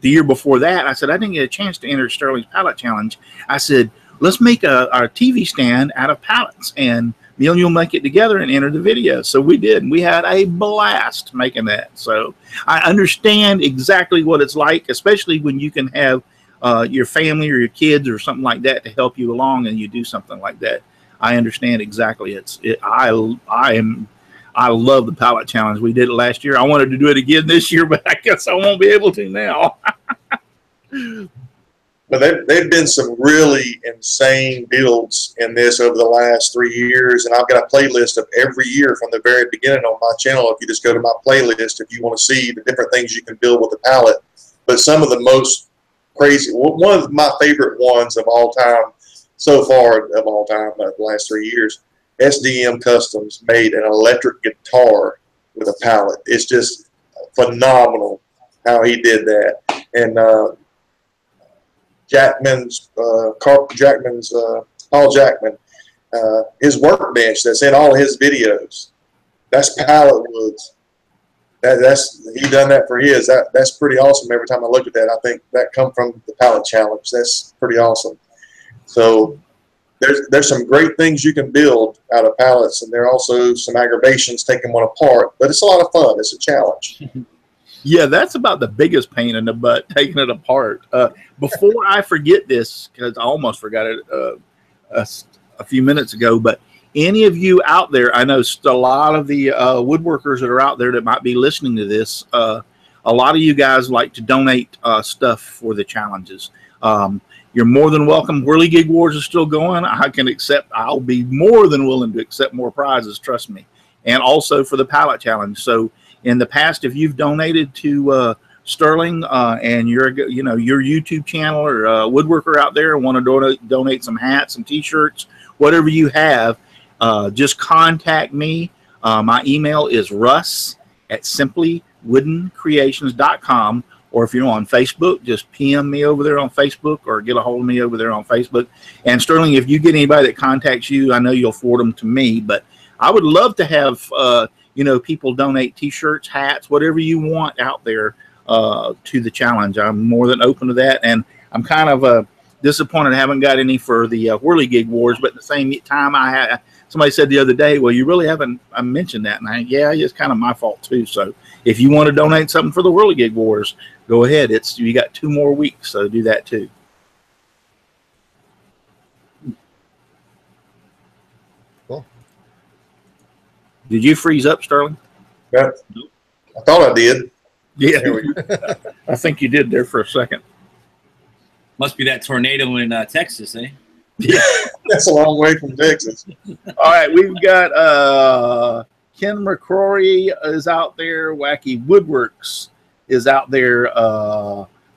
the year before that. I said, I didn't get a chance to enter Sterling's Pallet Challenge. I said, let's make our TV stand out of pallets, and me and you'll make it together and enter the video. So we did, and we had a blast making that. So I understand exactly what it's like, especially when you can have your family or your kids or something like that to help you along, and you do something like that. I understand exactly. I I love the pallet challenge. We did it last year. I wanted to do it again this year, but I guess I won't be able to now. But they've been some really insane builds in this over the last 3 years, and I've got a playlist of every year from the very beginning on my channel. If you just go to my playlist, if you want to see the different things you can build with a pallet. But some of the most crazy, one of my favorite ones of all time, so far of all time, the last 3 years, SDM Customs made an electric guitar with a pallet. It's just phenomenal how he did that. And Paul Jackman, his workbench that's in all his videos, that's pallet woods. He done that for his. That's pretty awesome. Every time I look at that, I think that come from the pallet challenge. That's pretty awesome. So there's some great things you can build out of pallets, and there are also some aggravations taking one apart. But it's a lot of fun. It's a challenge. Yeah, that's about the biggest pain in the butt, taking it apart. Before I forget this, because I almost forgot it a few minutes ago, but any of you out there, I know a lot of the woodworkers that are out there that might be listening to this, a lot of you guys like to donate stuff for the challenges. You're more than welcome. Whirligig Wars is still going. I'll be more than willing to accept more prizes, trust me. And also for the pallet challenge. So in the past, if you've donated to Sterling and you're your YouTube channel or woodworker out there and want to donate some hats and t-shirts, whatever you have, just contact me. My email is russ@simplywoodencreations.com, or if you're on Facebook, just PM me over there on Facebook or get a hold of me over there on Facebook. And Sterling, if you get anybody that contacts you, I know you'll forward them to me, but I would love to have people donate t-shirts, hats, whatever you want out there to the challenge. I'm more than open to that, and I'm kind of disappointed I haven't got any for the Whirligig Wars, but at the same time, somebody said the other day, well, you really haven't mentioned that, and yeah, it's kind of my fault too. So if you want to donate something for the Whirligig Wars, go ahead. You got 2 more weeks, so do that too. Cool. Did you freeze up, Sterling? Yeah, I thought I did. Yeah, I think you did there for a second. Must be that tornado in Texas, eh? Yeah, that's a long way from Texas. All right, we've got Ken McCrory is out there. Wacky Woodworks is out there.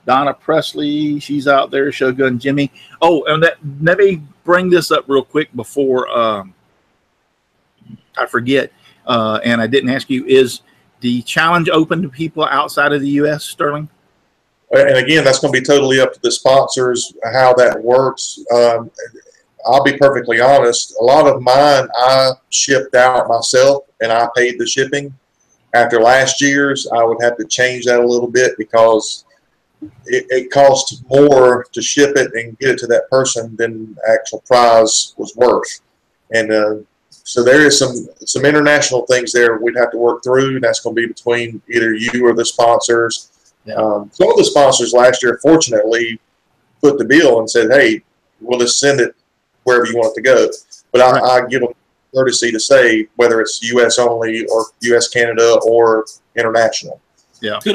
Donna Presley, she's out there. Shogun Jimmy. Oh, and let me bring this up real quick before I forget. And I didn't ask you, is the challenge open to people outside of the U.S., Sterling? And again, that's going to be totally up to the sponsors how that works. I'll be perfectly honest. A lot of mine I shipped out myself, and I paid the shipping. After last year's, I would have to change that a little bit because it costs more to ship it and get it to that person than the actual prize was worth. And so there is some international things there we'd have to work through, and that's going to be between either you or the sponsors. Yeah. Some of the sponsors last year, fortunately, put the bill and said, hey, we'll just send it wherever you want it to go. But I give them courtesy to say whether it's U.S. only or U.S., Canada, or international. Yeah. You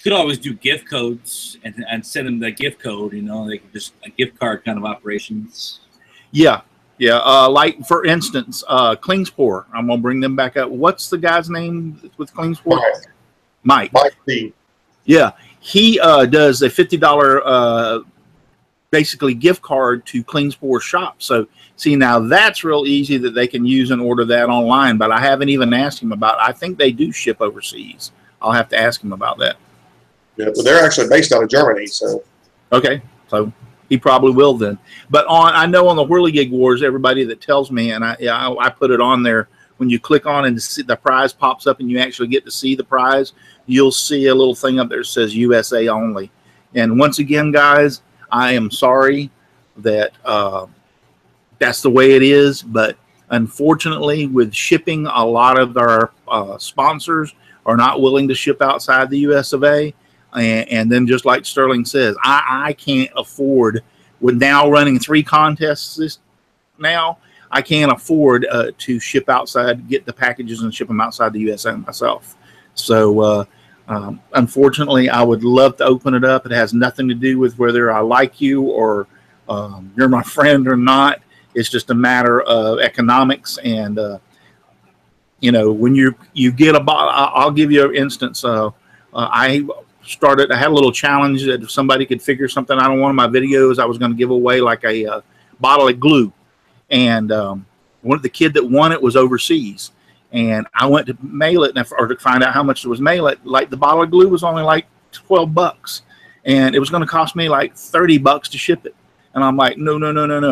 could always do gift codes and send them the gift code, they could just a gift card kind of operations. Yeah. Yeah, like for instance, Klingspor. I'm gonna bring them back up. What's the guy's name with Klingspor? Mike. Mike B. Yeah, he does a $50 basically gift card to Klingspor shop. So see, now that's real easy that they can use and order that online. But I haven't even asked him about. I think they do ship overseas. I'll have to ask him about that. Yeah, but they're actually based out of Germany. So okay, so he probably will then. But I know on the Whirligig Wars, everybody that tells me, and I put it on there, when you click on and the prize pops up and you actually get to see the prize, you'll see a little thing up there that says USA only. And once again, guys, I am sorry that that's the way it is. But unfortunately, with shipping, a lot of our sponsors are not willing to ship outside the US of A. And then just like Sterling says, I can't afford, with now running 3 contests now, I can't afford to ship outside, get the packages and ship them outside the USA myself. So unfortunately, I would love to open it up. It has nothing to do with whether I like you or you're my friend or not. It's just a matter of economics. And, you know, when you get a bottle, I'll give you an instance. I had a little challenge that if somebody could figure something out on one of my videos, I was going to give away like a bottle of glue. And the kid that won it was overseas. And I went to mail it, or to find out how much it was mail it. Like the bottle of glue was only like $12, and it was going to cost me like $30 to ship it. And I'm like, no,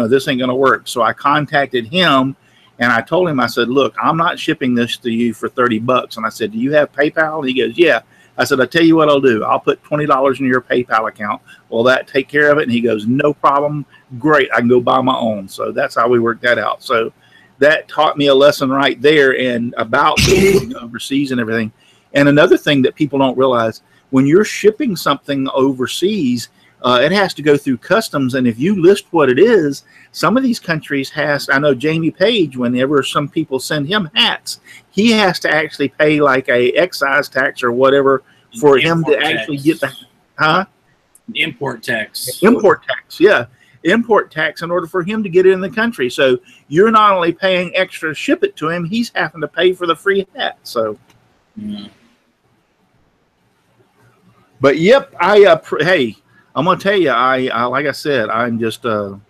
this ain't going to work. So I contacted him, and I told him, I said, look, I'm not shipping this to you for $30. And I said, do you have PayPal? And he goes, yeah. I said, I'll tell you what I'll do. I'll put $20 in your PayPal account. Will that take care of it? And he goes, no problem. Great. I can go buy my own. So that's how we worked that out. So that taught me a lesson right there, and about going overseas and everything. And another thing that people don't realize, when you're shipping something overseas, it has to go through customs. And if you list what it is, some of these countries I know Jamie Page, whenever some people send him hats, he has to actually pay like a excise tax or whatever for him to actually get the, Import tax. Import tax, yeah. Import tax in order for him to get it in the country. So you're not only paying extra to ship it to him, he's having to pay for the free hat. So, but yep, hey, I'm gonna tell you, I like I said, I'm just I'm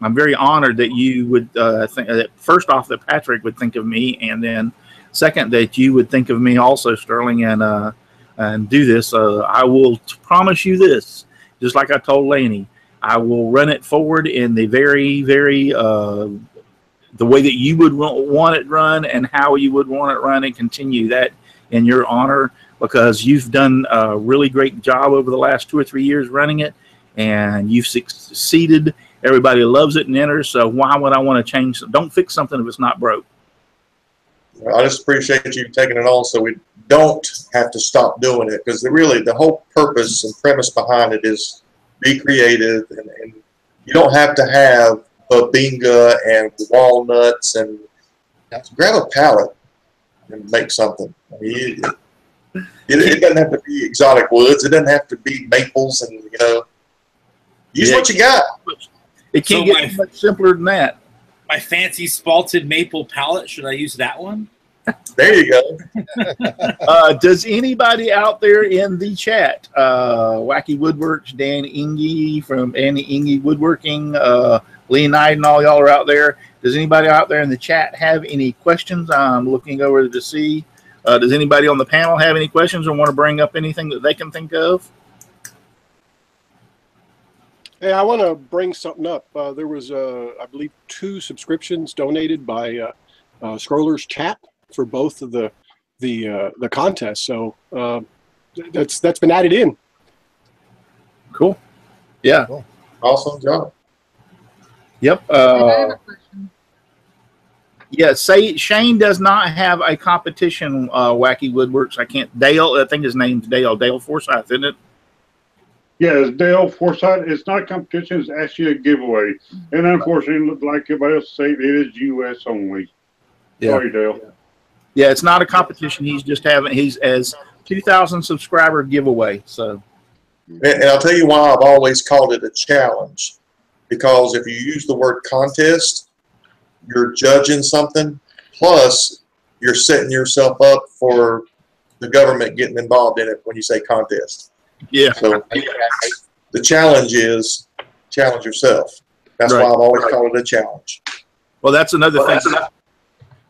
very honored that you would think that, first off, that Patrick would think of me, and then second, that you would think of me also, Sterling, and do this. I will promise you this, just like I told Laney, I will run it forward in the very, very, the way that you would want it run and how you would want it run, and continue that in your honor, because you've done a really great job over the last 2 or 3 years running it, and you've succeeded. Everybody loves it and enters, so why would I want to change? Don't fix something if it's not broke. I just appreciate you taking it on so we don't have to stop doing it, because really the whole purpose and premise behind it is be creative, and you don't have to have babinga and walnuts, and grab a pallet and make something. I mean, it doesn't have to be exotic woods. It doesn't have to be maples, and use what you got. It can't get much simpler than that. My fancy spalted maple palette, should I use that one? There you go. Does anybody out there in the chat, Wacky Woodworks, Dan Inge from Annie Inge Woodworking, Lee Knight, and all y'all are out there. Does anybody out there in the chat have any questions? I'm looking over to see. Does anybody on the panel have any questions or want to bring up anything that they can think of? Hey, I want to bring something up. There was, I believe, 2 subscriptions donated by Scroller's Chat for both of the contests. So that's been added in. Cool. Yeah. Cool. Awesome job. Yep. Yeah. Shane does not have a competition. Wacky Woodworks. Dale. I think his name's Dale. Dale Forsyth, isn't it? Yeah, it's Dale Forsyth. It's not a competition. It's actually a giveaway. And unfortunately, like everybody else said, it is U.S. only. Yeah. Sorry, Dale. Yeah, it's not a competition. He's as 2,000 subscriber giveaway. So, and I'll tell you why I've always called it a challenge, because if you use the word contest, you're judging something, plus you're setting yourself up for the government getting involved in it when you say contest. Yeah. So the challenge is challenge yourself. That's why I've always called it a challenge. Well, that's another thing.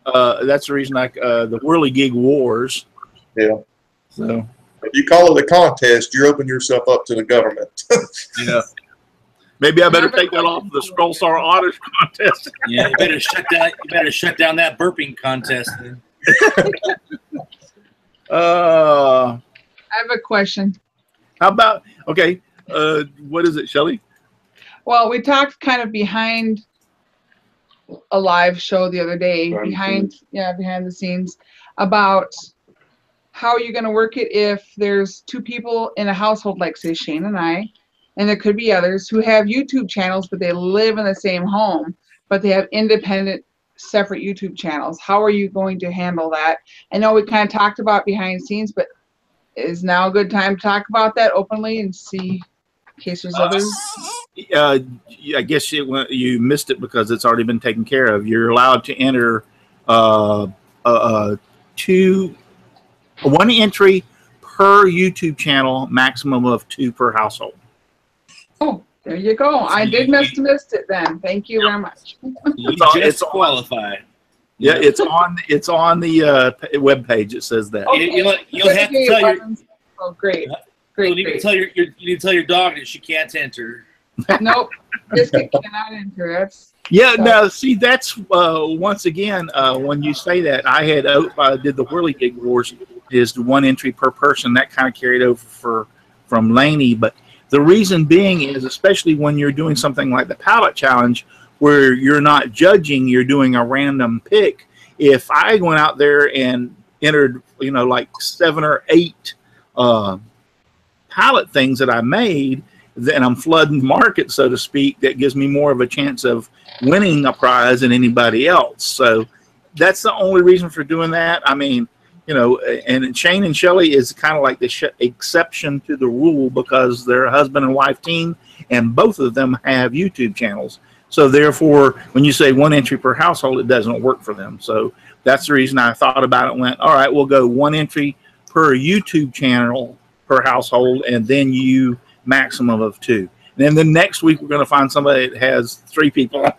That's the reason the Whirligig Wars. Yeah. So if you call it a contest, you're opening yourself up to the government. Yeah. Maybe I better take that off the Scroll Star Honors contest. Yeah, you better shut down that burping contest then. I have a question. How about what is it, Shelley? Well, we talked kind of behind a live show the other day, behind the scenes, about how you're going to work it if there's 2 people in a household, like say Shane and I, and there could be others who have YouTube channels, but they live in the same home, but they have independent, separate YouTube channels. How are you going to handle that? I know we kind of talked about behind the scenes, but is now a good time to talk about that openly and see in case there's others? I guess you missed it because it's already been taken care of. You're allowed to enter one entry per YouTube channel, maximum of 2 per household. Oh, there you go. I did missed it then. Thank you very much. It's qualified. Yeah, it's on the web page. It says that. Okay. You'll have to tell your. Oh, great. You need to tell you need to tell your dog that she can't enter. Nope, Biscuit cannot enter. That's Now see, that's once again when you say that, I did the Whirligig Wars, is the 1 entry per person. That kind of carried over from Laney, but the reason being is, especially when you're doing something like the Pallet Challenge, where you're not judging, you're doing a random pick. If I went out there and entered, like 7 or 8 pallet things that I made, then I'm flooding the market, so to speak. That gives me more of a chance of winning a prize than anybody else. So that's the only reason for doing that. I mean, and Shane and Shelly is kind of like the exception to the rule because they're a husband and wife team, and both of them have YouTube channels. So therefore, when you say 1 entry per household, it doesn't work for them. So that's the reason I thought about it and went, all right, we'll go 1 entry per YouTube channel per household, and then you maximum of 2. And then the next week, we're going to find somebody that has 3 people.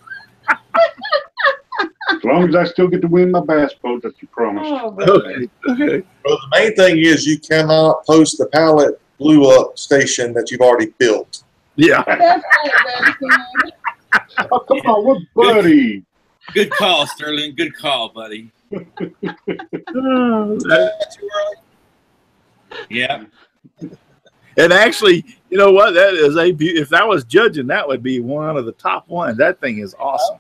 As long as I still get to win my bass boat that you promised. Okay. Well, the main thing is you cannot post the pallet blew up station that you've already built. Yeah. Oh, come on, what buddy? Good call, Sterling. Good call, buddy. Yeah. And actually, you know what? That is if I was judging, that would be one of the top ones. That thing is awesome.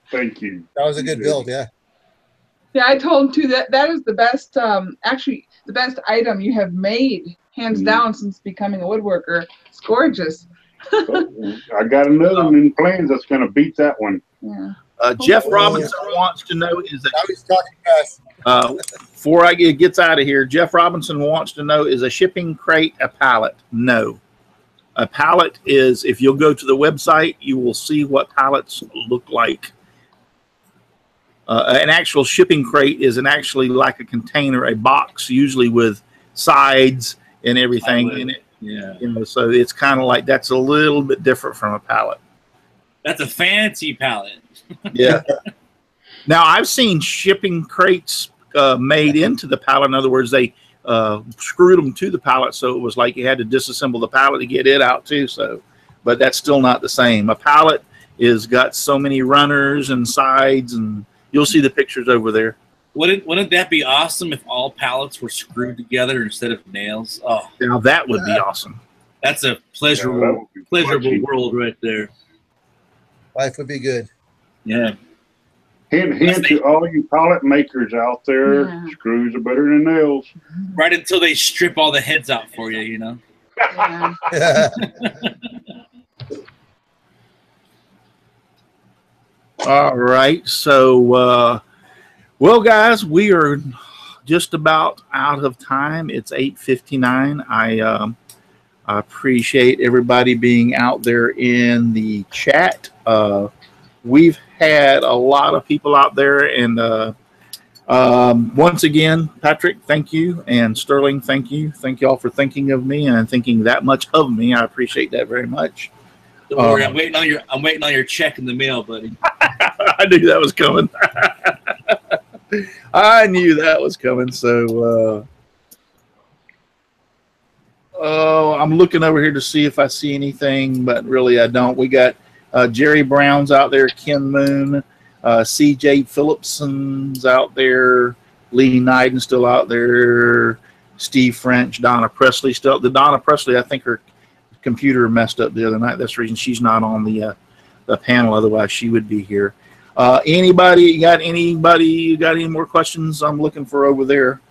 Thank you. That was a good build, yeah. Yeah, I told him too that is the best, actually the best item you have made, hands down, since becoming a woodworker. It's gorgeous. I got another one in plans that's going to beat that one. Yeah. Jeff Robinson wants to know is that. Now he's talking fast. Before it gets out of here, Jeff Robinson wants to know, is a shipping crate a pallet? No. A pallet is, if you'll go to the website, you will see what pallets look like. An actual shipping crate is actually like a container, a box, usually with sides and everything in it. Yeah. So it's kind of like, that's a little bit different from a pallet. That's a fancy pallet. Yeah. Now, I've seen shipping crates made into the pallet. In other words, they screwed them to the pallet, so it was like you had to disassemble the pallet to get it out too. So, but that's still not the same. A pallet is got so many runners and sides, and you'll see the pictures over there. Wouldn't that be awesome if all pallets were screwed together instead of nails? Oh, now that would be awesome. That's a pleasurable world right there. Life would be good. Yeah. Hint to all you pallet makers out there, screws are better than nails. Right until they strip all the heads out for you, Yeah. All right. So, well, guys, we are just about out of time. It's 8:59. I appreciate everybody being out there in the chat. We've had a lot of people out there, and once again, Patrick, thank you, and Sterling, thank you. Thank you all for thinking of me and thinking that much of me. I appreciate that very much. Don't worry, I'm waiting on your check in the mail, buddy. I knew that was coming. I knew that was coming. So, I'm looking over here to see if I see anything, but really I don't. We got Jerry Brown's out there, Ken Moon, C.J. Phillipson's out there, Lee Knighton's still out there, Steve French, Donna Presley still. The Donna Presley, I think her computer messed up the other night. That's the reason she's not on the panel. Otherwise, she would be here. Anybody got any more questions? I'm looking for over there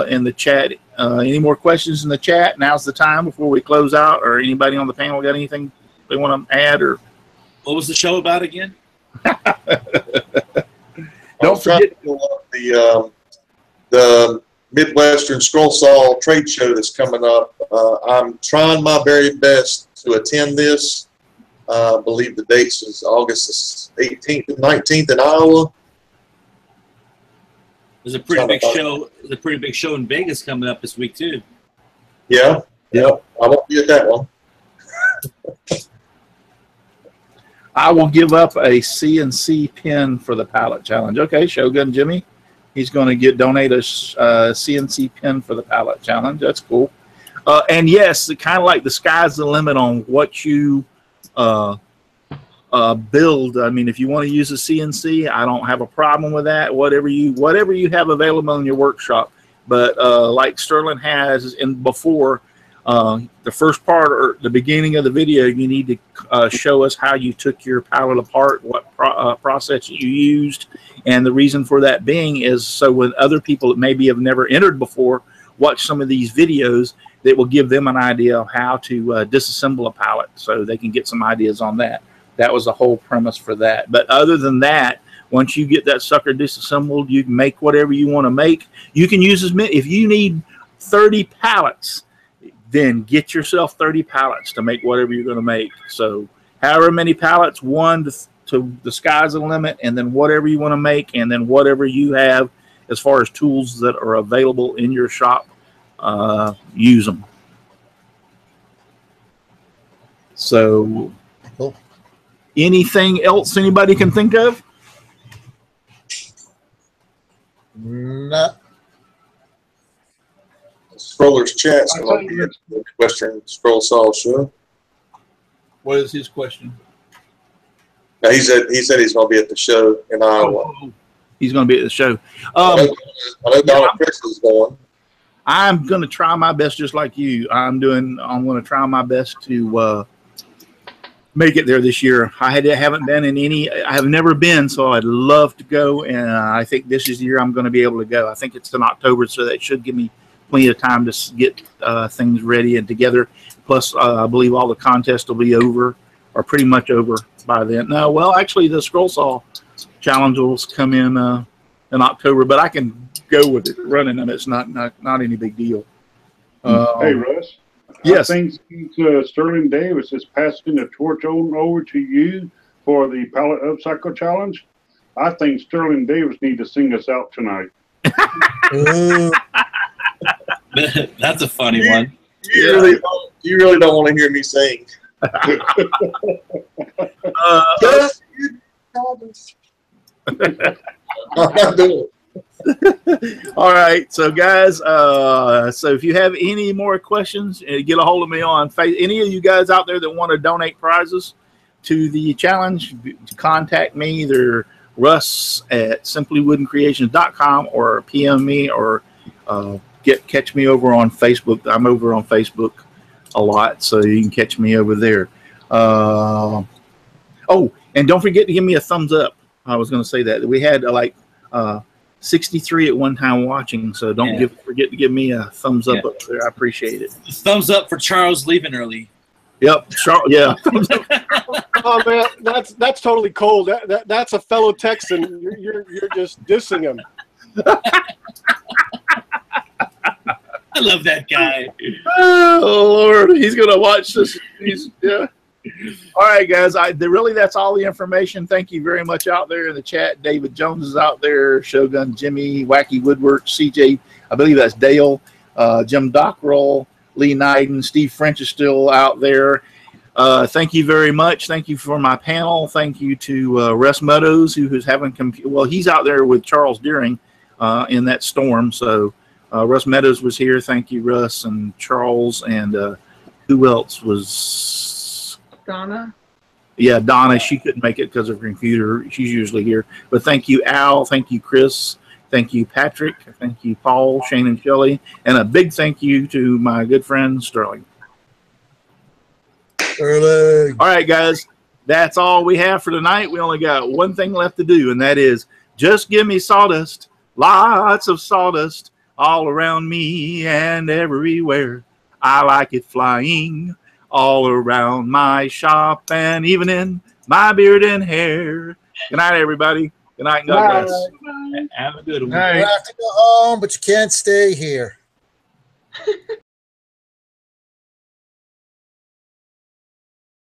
in the chat. Any more questions in the chat? Now's the time before we close out. Or anybody on the panel got anything they want to add? Or what was the show about again? Don't forget to pull up the Midwestern Scroll Saw trade show that's coming up. I'm trying my very best to attend this. I believe the dates is August 18th and 19th in Iowa. There's a pretty big show. There's a pretty big show in Vegas coming up this week too. Yeah. Yep. I won't be at that one. I will give up a CNC pin for the pallet challenge. Okay, Shogun Jimmy, he's going to donate a CNC pin for the pallet challenge. That's cool. And yes, kind of like the sky's the limit on what you build. I mean, if you want to use a CNC, I don't have a problem with that. Whatever you have available in your workshop. But like Sterling has before. The first part or the beginning of the video, you need to show us how you took your pallet apart, what process you used, and the reason for that being is so when other people that maybe have never entered before watch some of these videos, that will give them an idea of how to disassemble a pallet so they can get some ideas on that. That was the whole premise for that. But other than that, once you get that sucker disassembled, you can make whatever you want to make. You can use as many. If you need 30 pallets, then get yourself 30 pallets to make whatever you're going to make. So however many pallets, one to the sky's the limit, and then whatever you want to make, and then whatever you have as far as tools that are available in your shop, use them. So cool. Anything else anybody can think of? Not. Scroller's Chat's going to be at the Western Scroll Saw show. What is his question? No, he said he's going to be at the show in Iowa. He's going to be at the show. I know Donna Chris is going. I'm going to try my best, just like you. I'm going to try my best to make it there this year. I haven't been in any. I have never been, so I'd love to go. And I think this is the year I'm going to be able to go. I think it's in October, so that should give me plenty of time to get things ready and together. Plus, I believe all the contests will be over, or pretty much over by then. No, well, actually, the Scroll Saw Challenge will come in October, but I can go with it running them. It's not any big deal. Hey, Russ. Yes. I think Sterling Davis is passing the torch on over to you for the Pallet Up Cycle Challenge. I think Sterling Davis needs to sing us out tonight. That's a funny one. You really don't want to hear me sing. I'm not doing it. All right, so guys, so if you have any more questions, get a hold of me on Facebook. Any of you guys out there that want to donate prizes to the challenge, contact me, either Russ at simplywoodencreations.com or PM me, or catch me over on Facebook. I'm over on Facebook a lot, so you can catch me over there. Oh, and don't forget to give me a thumbs up. I was going to say that we had 63 at one time watching, so don't forget to give me a thumbs up up there. I appreciate it. Thumbs up for Charles leaving early. Yep, yeah. Thumbs up. Oh man, that's totally cold. That's a fellow Texan. You're just dissing him. I love that guy. Oh Lord, he's gonna watch this. All right, guys. That's all the information. Thank you very much out there in the chat. David Jones is out there. Shogun Jimmy, Wacky Woodwork, CJ. I believe that's Dale. Jim Dockrell, Lee Nyden, Steve French is still out there. Thank you very much. Thank you for my panel. Thank you to Russ Meadows, who's having he's out there with Charles Deering in that storm. So Russ Meadows was here. Thank you, Russ and Charles, and who else was? Donna. Yeah, Donna. She couldn't make it because of her computer. She's usually here. But thank you, Al. Thank you, Chris. Thank you, Patrick. Thank you, Paul, Shane, and Shelley. And a big thank you to my good friend, Sterling. All right, guys. That's all we have for tonight. We only got one thing left to do, and that is just give me sawdust, lots of sawdust all around me and everywhere. I like it flying all around my shop and even in my beard and hair. Good night, everybody. Good night, and God Bye. bless. Have a good one. Night. You have to go home, but you can't stay here.